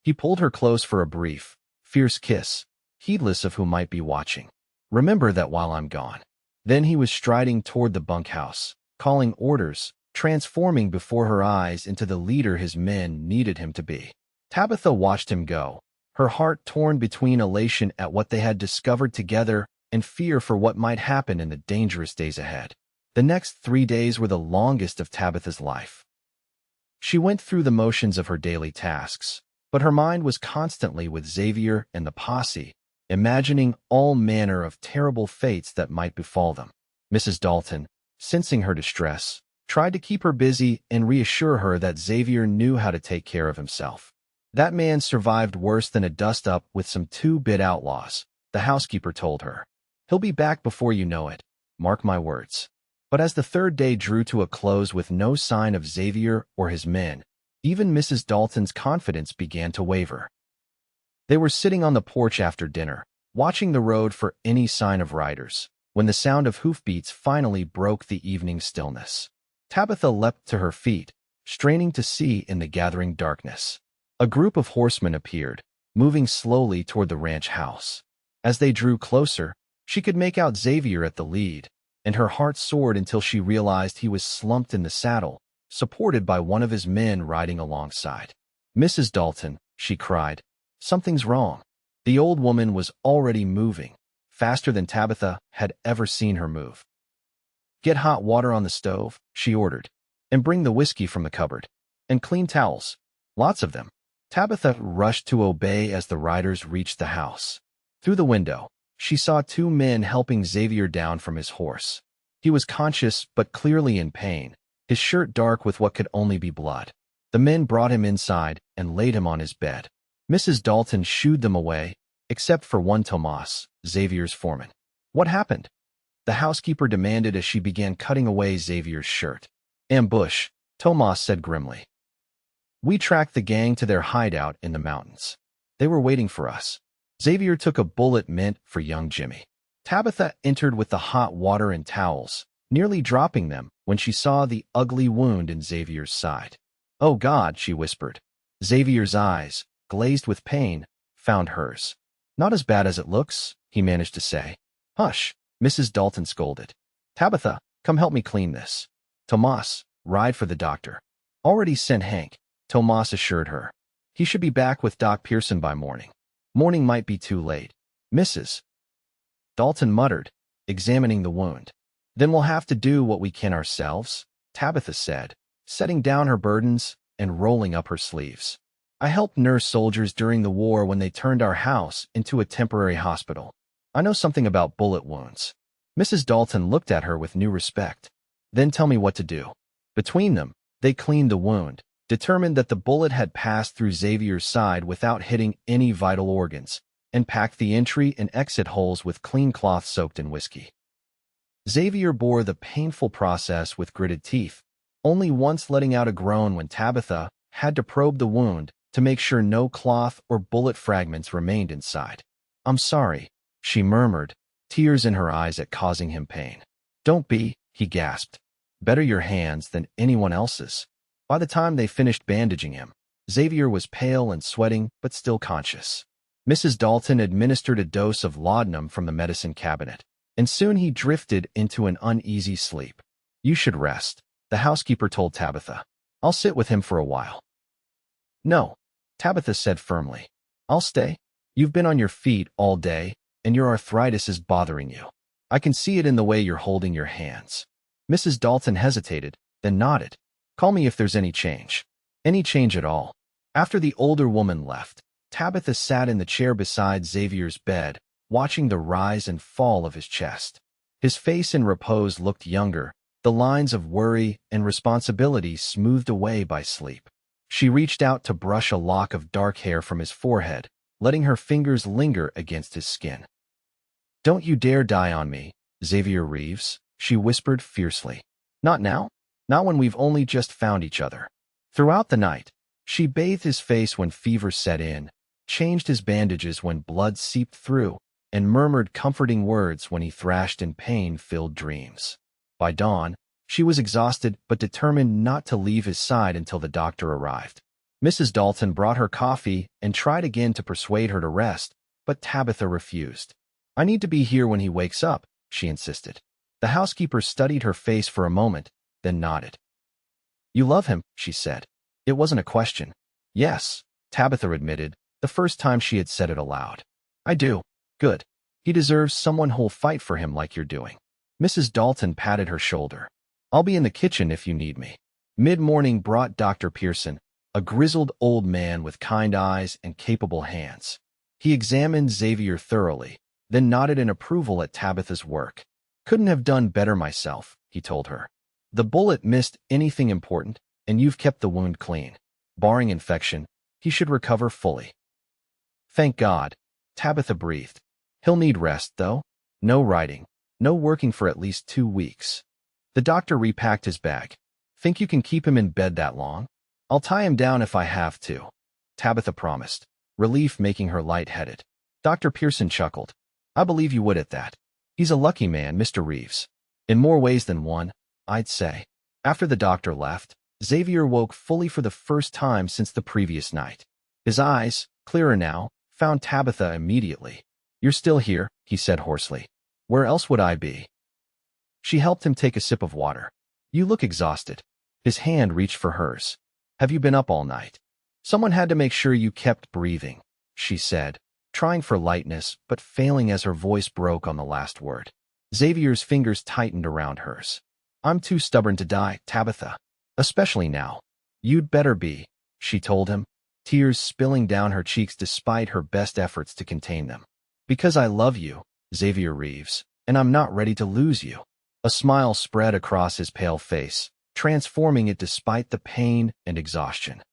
He pulled her close for a brief, fierce kiss, heedless of who might be watching. "Remember that while I'm gone." Then he was striding toward the bunkhouse, calling orders, transforming before her eyes into the leader his men needed him to be. Tabitha watched him go, her heart torn between elation at what they had discovered together and fear for what might happen in the dangerous days ahead. The next 3 days were the longest of Tabitha's life. She went through the motions of her daily tasks, but her mind was constantly with Xavier and the posse, imagining all manner of terrible fates that might befall them. Mrs. Dalton, sensing her distress, tried to keep her busy and reassure her that Xavier knew how to take care of himself. "That man survived worse than a dust-up with some two-bit outlaws," the housekeeper told her. "He'll be back before you know it, mark my words." But as the third day drew to a close with no sign of Xavier or his men, even Mrs. Dalton's confidence began to waver. They were sitting on the porch after dinner, watching the road for any sign of riders, when the sound of hoofbeats finally broke the evening stillness. Tabitha leapt to her feet, straining to see in the gathering darkness. A group of horsemen appeared, moving slowly toward the ranch house. As they drew closer, she could make out Xavier at the lead, and her heart soared until she realized he was slumped in the saddle, supported by one of his men riding alongside. "Mrs. Dalton," she cried, "something's wrong." The old woman was already moving, faster than Tabitha had ever seen her move. "Get hot water on the stove," she ordered, "and bring the whiskey from the cupboard. And clean towels. Lots of them." Tabitha rushed to obey as the riders reached the house. Through the window, she saw 2 men helping Xavier down from his horse. He was conscious but clearly in pain, his shirt dark with what could only be blood. The men brought him inside and laid him on his bed. Mrs. Dalton shooed them away, except for one Tomas, Xavier's foreman. "What happened?" the housekeeper demanded as she began cutting away Xavier's shirt. "Ambush," Tomas said grimly. "We tracked the gang to their hideout in the mountains. They were waiting for us. Xavier took a bullet meant for young Jimmy." Tabitha entered with the hot water and towels, nearly dropping them when she saw the ugly wound in Xavier's side. "Oh God," she whispered. Xavier's eyes, glazed with pain, found hers. "Not as bad as it looks," he managed to say. "Hush," Mrs. Dalton scolded. "Tabitha, come help me clean this. Tomas, ride for the doctor." "Already sent Hank," Tomas assured her. "He should be back with Doc Pearson by morning." "Morning might be too late." Mrs. Dalton muttered, examining the wound. "Then we'll have to do what we can ourselves," Tabitha said, setting down her burdens and rolling up her sleeves. "I helped nurse soldiers during the war when they turned our house into a temporary hospital. I know something about bullet wounds." Mrs. Dalton looked at her with new respect. "Then tell me what to do." Between them, they cleaned the wound, determined that the bullet had passed through Xavier's side without hitting any vital organs, and packed the entry and exit holes with clean cloth soaked in whiskey. Xavier bore the painful process with gritted teeth, only once letting out a groan when Tabitha had to probe the wound to make sure no cloth or bullet fragments remained inside. "I'm sorry," she murmured, tears in her eyes at causing him pain. "Don't be," he gasped. "Better your hands than anyone else's." By the time they finished bandaging him, Xavier was pale and sweating but still conscious. Mrs. Dalton administered a dose of laudanum from the medicine cabinet, and soon he drifted into an uneasy sleep. "You should rest," the housekeeper told Tabitha. "I'll sit with him for a while." "No," Tabitha said firmly. "I'll stay. You've been on your feet all day, and your arthritis is bothering you. I can see it in the way you're holding your hands." Mrs. Dalton hesitated, then nodded. "Call me if there's any change." "Any change at all." After the older woman left, Tabitha sat in the chair beside Xavier's bed, watching the rise and fall of his chest. His face in repose looked younger, the lines of worry and responsibility smoothed away by sleep. She reached out to brush a lock of dark hair from his forehead, letting her fingers linger against his skin. Don't you dare die on me, Xavier Reeves, she whispered fiercely. Not now? Not when we've only just found each other. Throughout the night, she bathed his face when fever set in, changed his bandages when blood seeped through, and murmured comforting words when he thrashed in pain-filled dreams. By dawn, she was exhausted but determined not to leave his side until the doctor arrived. Mrs. Dalton brought her coffee and tried again to persuade her to rest, but Tabitha refused. I need to be here when he wakes up, she insisted. The housekeeper studied her face for a moment, then nodded. You love him, she said. It wasn't a question. Yes, Tabitha admitted, the first time she had said it aloud. I do. Good. He deserves someone who'll fight for him like you're doing. Mrs. Dalton patted her shoulder. I'll be in the kitchen if you need me. Mid-morning brought Dr. Pearson, a grizzled old man with kind eyes and capable hands. He examined Xavier thoroughly, then nodded in approval at Tabitha's work. Couldn't have done better myself, he told her. The bullet missed anything important, and you've kept the wound clean. Barring infection, he should recover fully. Thank God, Tabitha breathed. He'll need rest, though. No writing, no working for at least 2 weeks. The doctor repacked his bag. Think you can keep him in bed that long? I'll tie him down if I have to, Tabitha promised, relief making her lightheaded. Dr. Pearson chuckled. I believe you would at that. He's a lucky man, Mr. Reeves. In more ways than one, I'd say. After the doctor left, Xavier woke fully for the first time since the previous night. His eyes, clearer now, found Tabitha immediately. You're still here, he said hoarsely. Where else would I be? She helped him take a sip of water. You look exhausted. His hand reached for hers. Have you been up all night? Someone had to make sure you kept breathing, she said, trying for lightness but failing as her voice broke on the last word. Xavier's fingers tightened around hers. I'm too stubborn to die, Tabitha. Especially now. You'd better be, she told him, tears spilling down her cheeks despite her best efforts to contain them. Because I love you, Xavier Reeves, and I'm not ready to lose you. A smile spread across his pale face, transforming it despite the pain and exhaustion.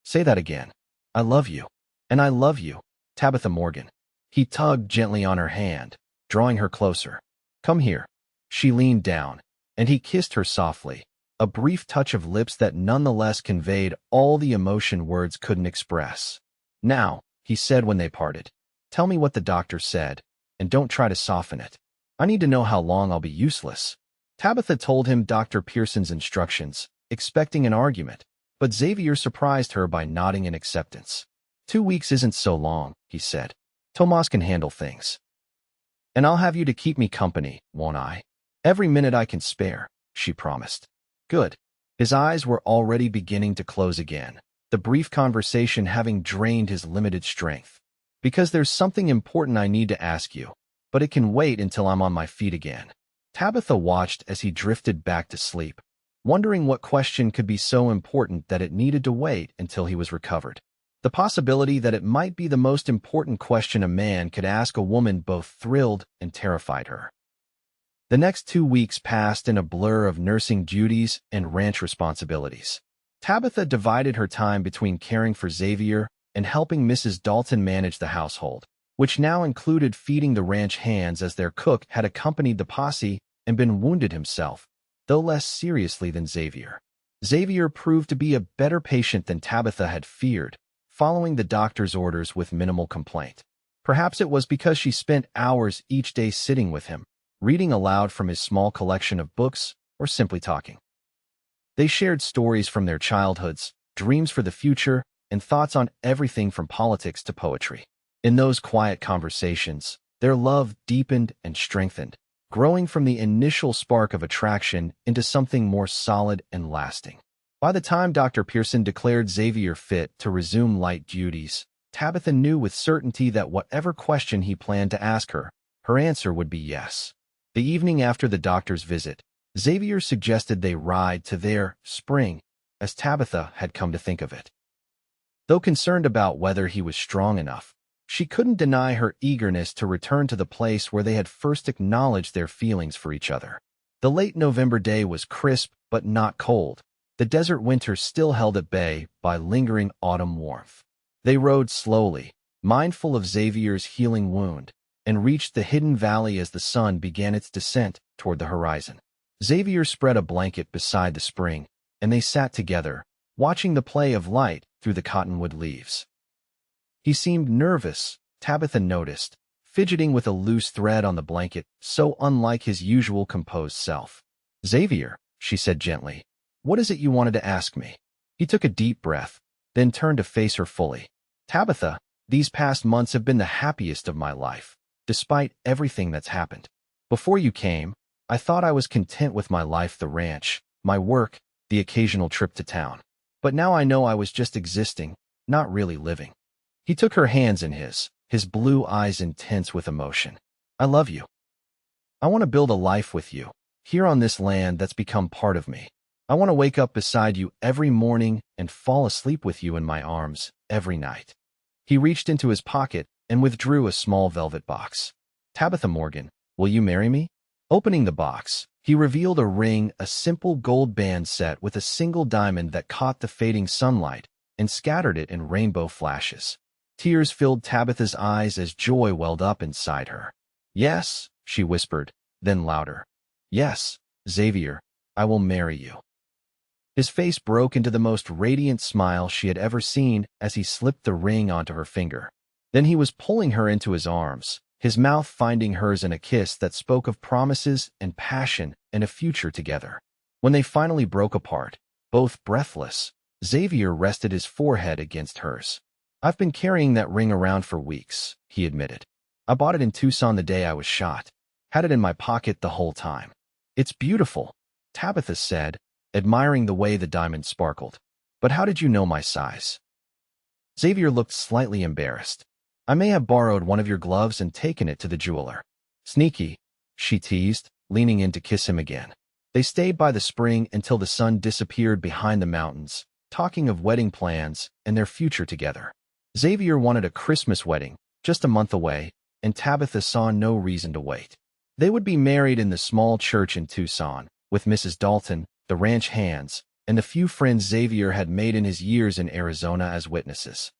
Say that again. I love you. And I love you, Tabitha Morgan. He tugged gently on her hand, drawing her closer. Come here. She leaned down, and he kissed her softly, a brief touch of lips that nonetheless conveyed all the emotion words couldn't express. Now, he said when they parted, tell me what the doctor said, and don't try to soften it. I need to know how long I'll be useless. Tabitha told him Dr. Pearson's instructions, expecting an argument, but Xavier surprised her by nodding in acceptance. 2 weeks isn't so long, he said. Tomas can handle things. And I'll have you to keep me company, won't I? Every minute I can spare, she promised. Good. His eyes were already beginning to close again, the brief conversation having drained his limited strength. Because there's something important I need to ask you, but it can wait until I'm on my feet again. Tabitha watched as he drifted back to sleep, wondering what question could be so important that it needed to wait until he was recovered. The possibility that it might be the most important question a man could ask a woman both thrilled and terrified her. The next 2 weeks passed in a blur of nursing duties and ranch responsibilities. Tabitha divided her time between caring for Xavier and helping Mrs. Dalton manage the household, which now included feeding the ranch hands as their cook had accompanied the posse and been wounded himself, though less seriously than Xavier. Xavier proved to be a better patient than Tabitha had feared, following the doctor's orders with minimal complaint. Perhaps it was because she spent hours each day sitting with him, reading aloud from his small collection of books, or simply talking. They shared stories from their childhoods, dreams for the future, and thoughts on everything from politics to poetry. In those quiet conversations, their love deepened and strengthened, growing from the initial spark of attraction into something more solid and lasting. By the time Dr. Pearson declared Xavier fit to resume light duties, Tabitha knew with certainty that whatever question he planned to ask her, her answer would be yes. The evening after the doctor's visit, Xavier suggested they ride to their spring, as Tabitha had come to think of it. Though concerned about whether he was strong enough, she couldn't deny her eagerness to return to the place where they had first acknowledged their feelings for each other. The late November day was crisp but not cold, the desert winter still held at bay by lingering autumn warmth. They rode slowly, mindful of Xavier's healing wound, and reached the hidden valley as the sun began its descent toward the horizon. Xavier spread a blanket beside the spring, and they sat together, watching the play of light through the cottonwood leaves. He seemed nervous, Tabitha noticed, fidgeting with a loose thread on the blanket, so unlike his usual composed self. "Xavier," she said gently, "what is it you wanted to ask me?" He took a deep breath, then turned to face her fully. "Tabitha, these past months have been the happiest of my life, despite everything that's happened. Before you came, I thought I was content with my life, the ranch, my work, the occasional trip to town. But now I know I was just existing, not really living." He took her hands in his blue eyes intense with emotion. "I love you. I want to build a life with you, here on this land that's become part of me. I want to wake up beside you every morning and fall asleep with you in my arms every night." He reached into his pocket and withdrew a small velvet box. "Tabitha Morgan, will you marry me?" Opening the box, he revealed a ring, a simple gold band set with a single diamond that caught the fading sunlight and scattered it in rainbow flashes. Tears filled Tabitha's eyes as joy welled up inside her. "Yes," she whispered, then louder. "Yes, Xavier, I will marry you." His face broke into the most radiant smile she had ever seen as he slipped the ring onto her finger. Then he was pulling her into his arms, his mouth finding hers in a kiss that spoke of promises and passion and a future together. When they finally broke apart, both breathless, Xavier rested his forehead against hers. "I've been carrying that ring around for weeks," he admitted. "I bought it in Tucson the day I was shot. Had it in my pocket the whole time." "It's beautiful," Tabitha said, admiring the way the diamond sparkled. "But how did you know my size?" Xavier looked slightly embarrassed. "I may have borrowed one of your gloves and taken it to the jeweler." "Sneaky," she teased, leaning in to kiss him again. They stayed by the spring until the sun disappeared behind the mountains, talking of wedding plans and their future together. Xavier wanted a Christmas wedding, just a month away, and Tabitha saw no reason to wait. They would be married in the small church in Tucson, with Mrs. Dalton, the ranch hands, and the few friends Xavier had made in his years in Arizona as witnesses.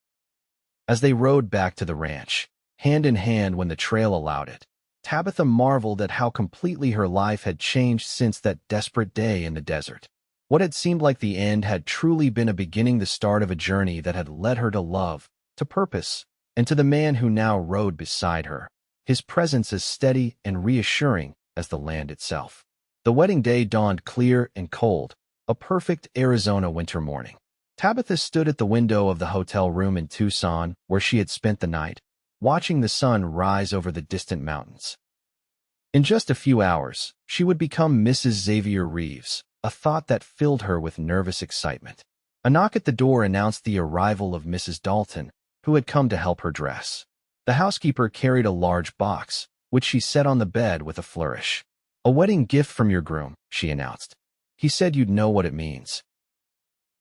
As they rode back to the ranch, hand in hand when the trail allowed it, Tabitha marveled at how completely her life had changed since that desperate day in the desert. What had seemed like the end had truly been a beginning, the start of a journey that had led her to love, to purpose, and to the man who now rode beside her, his presence as steady and reassuring as the land itself. The wedding day dawned clear and cold, a perfect Arizona winter morning. Tabitha stood at the window of the hotel room in Tucson, where she had spent the night, watching the sun rise over the distant mountains. In just a few hours, she would become Mrs. Xavier Reeves, a thought that filled her with nervous excitement. A knock at the door announced the arrival of Mrs. Dalton, who had come to help her dress. The housekeeper carried a large box, which she set on the bed with a flourish. "A wedding gift from your groom," she announced. "He said you'd know what it means."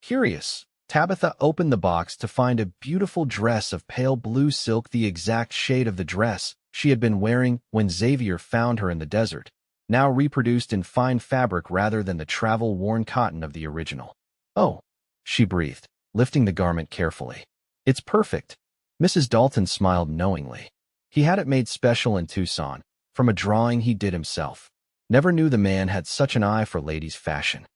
Curious, Tabitha opened the box to find a beautiful dress of pale blue silk, the exact shade of the dress she had been wearing when Xavier found her in the desert, now reproduced in fine fabric rather than the travel-worn cotton of the original. "Oh," she breathed, lifting the garment carefully. "It's perfect." Mrs. Dalton smiled knowingly. He had it made special in Tucson, from a drawing he did himself. Never knew the man had such an eye for ladies' fashion.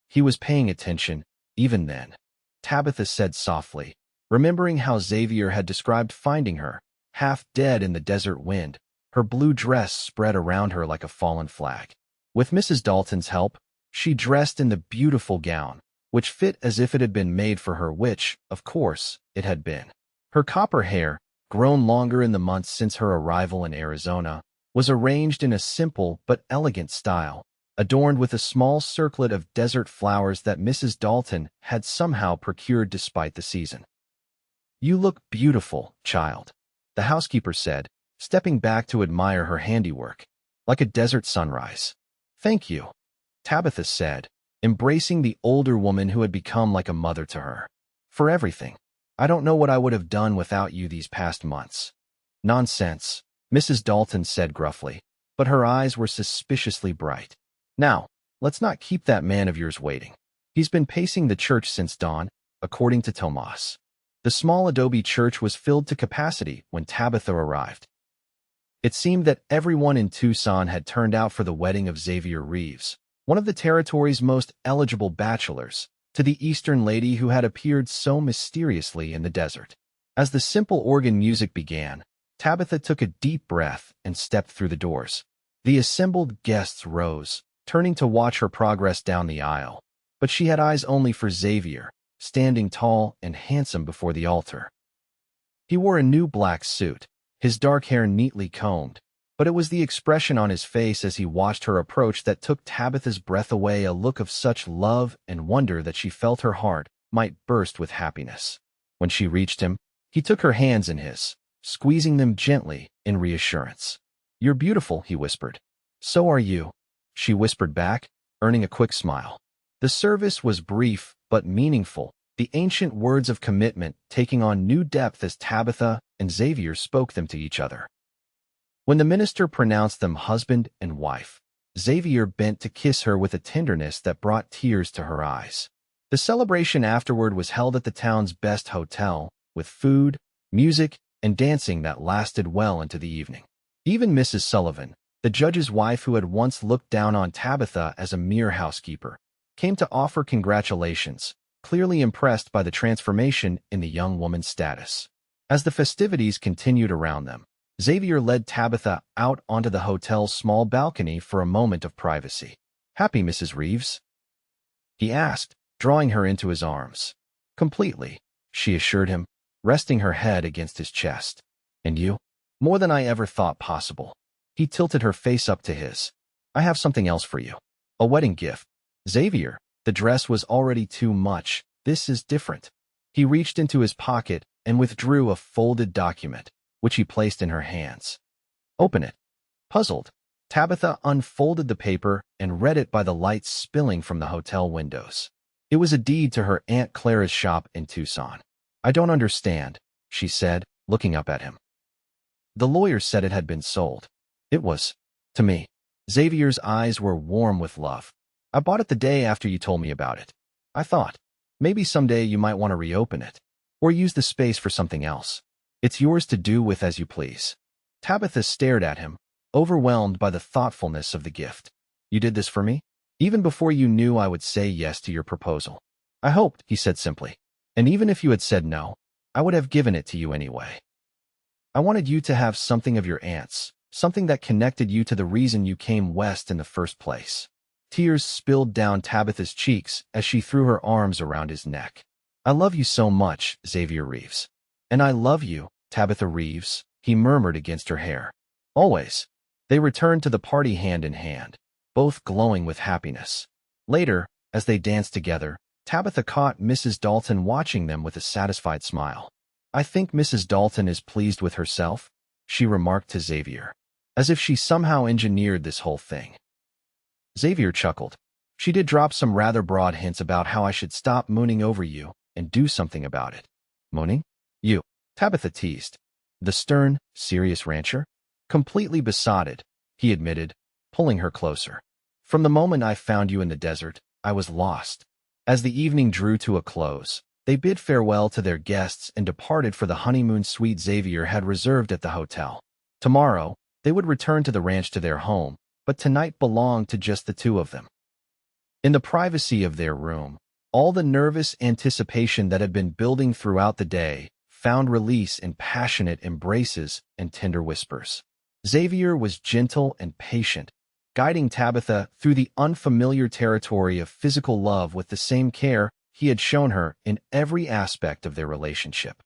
He was paying attention, even then, Tabitha said softly, remembering how Xavier had described finding her, half dead in the desert wind, her blue dress spread around her like a fallen flag. With Mrs. Dalton's help, she dressed in the beautiful gown, which fit as if it had been made for her, which, of course, it had been. Her copper hair, grown longer in the months since her arrival in Arizona, was arranged in a simple but elegant style, adorned with a small circlet of desert flowers that Mrs. Dalton had somehow procured despite the season. "You look beautiful, child," the housekeeper said, stepping back to admire her handiwork, "like a desert sunrise." "Thank you," Tabitha said, embracing the older woman who had become like a mother to her. "For everything. I don't know what I would have done without you these past months." "Nonsense," Mrs. Dalton said gruffly, but her eyes were suspiciously bright. "Now, let's not keep that man of yours waiting. He's been pacing the church since dawn, according to Tomas." The small adobe church was filled to capacity when Tabitha arrived. It seemed that everyone in Tucson had turned out for the wedding of Xavier Reeves, one of the territory's most eligible bachelors, to the Eastern lady who had appeared so mysteriously in the desert. As the simple organ music began, Tabitha took a deep breath and stepped through the doors. The assembled guests rose, turning to watch her progress down the aisle, but she had eyes only for Xavier, standing tall and handsome before the altar. He wore a new black suit, his dark hair neatly combed, but it was the expression on his face as he watched her approach that took Tabitha's breath away, a look of such love and wonder that she felt her heart might burst with happiness. When she reached him, he took her hands in his, squeezing them gently in reassurance. "You're beautiful," he whispered. "So are you," she whispered back, earning a quick smile. The service was brief but meaningful, the ancient words of commitment taking on new depth as Tabitha and Xavier spoke them to each other. When the minister pronounced them husband and wife, Xavier bent to kiss her with a tenderness that brought tears to her eyes. The celebration afterward was held at the town's best hotel, with food, music, and dancing that lasted well into the evening. Even Mrs. Sullivan, the judge's wife who had once looked down on Tabitha as a mere housekeeper, came to offer congratulations, clearly impressed by the transformation in the young woman's status. As the festivities continued around them, Xavier led Tabitha out onto the hotel's small balcony for a moment of privacy. "Happy, Mrs. Reeves?" he asked, drawing her into his arms. "Completely," she assured him, resting her head against his chest. "And you?" "More than I ever thought possible." He tilted her face up to his. "I have something else for you. A wedding gift." "Xavier," the dress was already too much. "This is different." He reached into his pocket and withdrew a folded document, which he placed in her hands. "Open it." Puzzled, Tabitha unfolded the paper and read it by the lights spilling from the hotel windows. It was a deed to her Aunt Clara's shop in Tucson. "I don't understand," she said, looking up at him. "The lawyer said it had been sold." "It was. To me." Xavier's eyes were warm with love. "I bought it the day after you told me about it. I thought, maybe someday you might want to reopen it, or use the space for something else. It's yours to do with as you please." Tabitha stared at him, overwhelmed by the thoughtfulness of the gift. "You did this for me? Even before you knew I would say yes to your proposal." "I hoped," he said simply. "And even if you had said no, I would have given it to you anyway. I wanted you to have something of your aunt's, something that connected you to the reason you came west in the first place." Tears spilled down Tabitha's cheeks as she threw her arms around his neck. "I love you so much, Xavier Reeves." "And I love you, Tabitha Reeves," he murmured against her hair. "Always." They returned to the party hand in hand, both glowing with happiness. Later, as they danced together, Tabitha caught Mrs. Dalton watching them with a satisfied smile. "I think Mrs. Dalton is pleased with herself," she remarked to Xavier, as if she somehow engineered this whole thing. Xavier chuckled. "She did drop some rather broad hints about how I should stop mooning over you and do something about it." "Mooning? You?" Tabitha teased. "The stern, serious rancher?" "Completely besotted," he admitted, pulling her closer. "From the moment I found you in the desert, I was lost." As the evening drew to a close, they bid farewell to their guests and departed for the honeymoon suite Xavier had reserved at the hotel. Tomorrow, they would return to the ranch to their home, but tonight belonged to just the two of them. In the privacy of their room, all the nervous anticipation that had been building throughout the day found release in passionate embraces and tender whispers. Xavier was gentle and patient, guiding Tabitha through the unfamiliar territory of physical love with the same care he had shown her in every aspect of their relationship.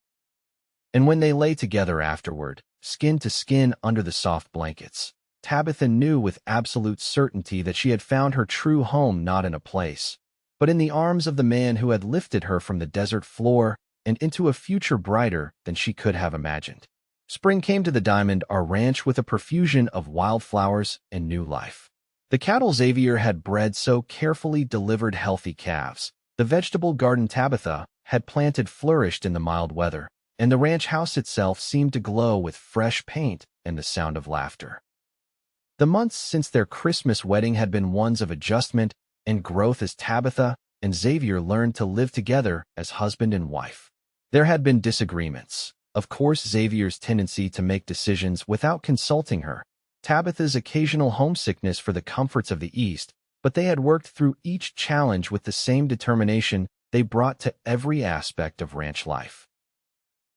And when they lay together afterward, skin to skin under the soft blankets, Tabitha knew with absolute certainty that she had found her true home not in a place, but in the arms of the man who had lifted her from the desert floor and into a future brighter than she could have imagined. Spring came to the Diamond R Ranch with a profusion of wildflowers and new life. The cattle Xavier had bred so carefully delivered healthy calves. The vegetable garden Tabitha had planted flourished in the mild weather, and the ranch house itself seemed to glow with fresh paint and the sound of laughter. The months since their Christmas wedding had been ones of adjustment and growth as Tabitha and Xavier learned to live together as husband and wife. There had been disagreements, Of course, Xavier's tendency to make decisions without consulting her, Tabitha's occasional homesickness for the comforts of the East, but they had worked through each challenge with the same determination they brought to every aspect of ranch life.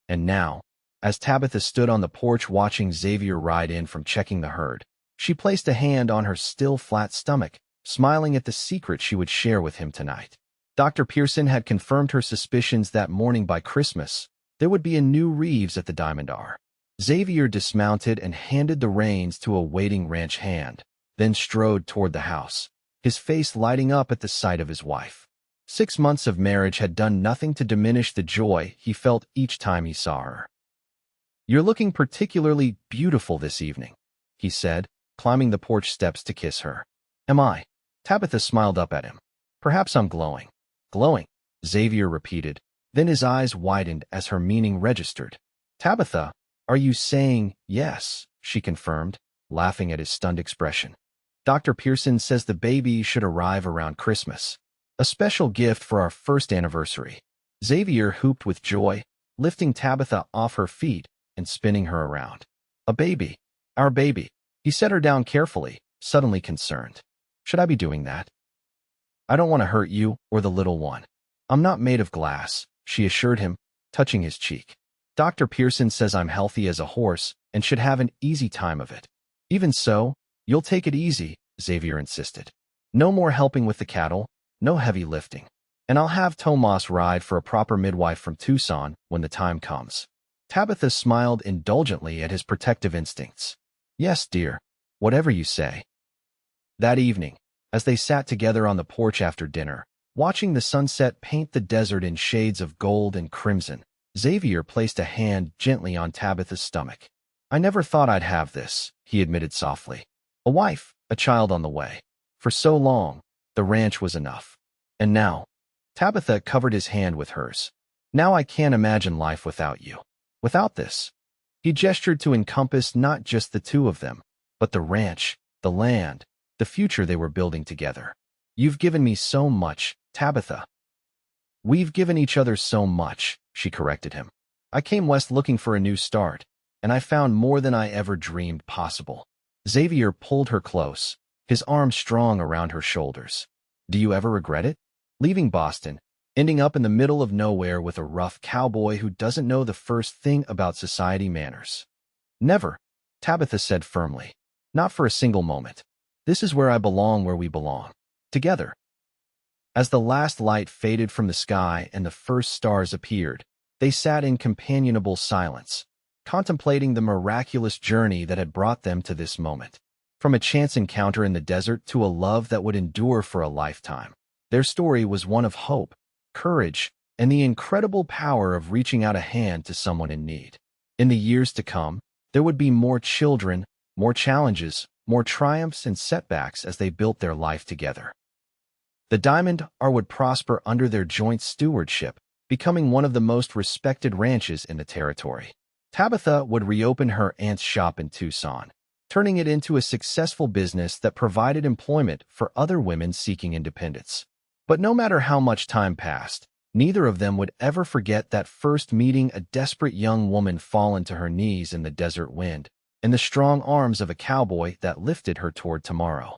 And now, as Tabitha stood on the porch watching Xavier ride in from checking the herd, she placed a hand on her still flat stomach, smiling at the secret she would share with him tonight. Dr. Pearson had confirmed her suspicions that morning. By Christmas, there would be a new Reeves at the Diamond R. Xavier dismounted and handed the reins to a waiting ranch hand, then strode toward the house, his face lighting up at the sight of his wife. 6 months of marriage had done nothing to diminish the joy he felt each time he saw her. "You're looking particularly beautiful this evening," he said, climbing the porch steps to kiss her. "Am I?" Tabitha smiled up at him. "Perhaps I'm glowing." "Glowing," Xavier repeated. Then his eyes widened as her meaning registered. "Tabitha, are you saying yes?" she confirmed, laughing at his stunned expression. "Dr. Pearson says the baby should arrive around Christmas. A special gift for our first anniversary." Xavier whooped with joy, lifting Tabitha off her feet and spinning her around. "A baby. Our baby." He set her down carefully, suddenly concerned. "Should I be doing that?" "I don't want to hurt you or the little one." "I'm not made of glass," she assured him, touching his cheek. "Dr. Pearson says I'm healthy as a horse and should have an easy time of it." "Even so, you'll take it easy," Xavier insisted. "No more helping with the cattle, no heavy lifting. And I'll have Tomas ride for a proper midwife from Tucson when the time comes." Tabitha smiled indulgently at his protective instincts. "Yes, dear, whatever you say." That evening, as they sat together on the porch after dinner, watching the sunset paint the desert in shades of gold and crimson, Xavier placed a hand gently on Tabitha's stomach. "I never thought I'd have this," he admitted softly. "A wife, a child on the way. For so long, the ranch was enough. And now," Tabitha covered his hand with hers, "now I can't imagine life without you. Without this." He gestured to encompass not just the two of them, but the ranch, the land, the future they were building together. "You've given me so much, Tabitha." "We've given each other so much," she corrected him. "I came west looking for a new start, and I found more than I ever dreamed possible." Xavier pulled her close, his arm strong around her shoulders. "Do you ever regret it? Leaving Boston, ending up in the middle of nowhere with a rough cowboy who doesn't know the first thing about society manners." "Never," Tabitha said firmly. "Not for a single moment. This is where I belong, where we belong. Together." As the last light faded from the sky and the first stars appeared, they sat in companionable silence, contemplating the miraculous journey that had brought them to this moment. From a chance encounter in the desert to a love that would endure for a lifetime, their story was one of hope, courage, and the incredible power of reaching out a hand to someone in need. In the years to come, there would be more children, more challenges, more triumphs and setbacks as they built their life together. The Diamond R would prosper under their joint stewardship, becoming one of the most respected ranches in the territory. Tabitha would reopen her aunt's shop in Tucson, turning it into a successful business that provided employment for other women seeking independence. But no matter how much time passed, neither of them would ever forget that first meeting, a desperate young woman fallen to her knees in the desert wind, and the strong arms of a cowboy that lifted her toward tomorrow.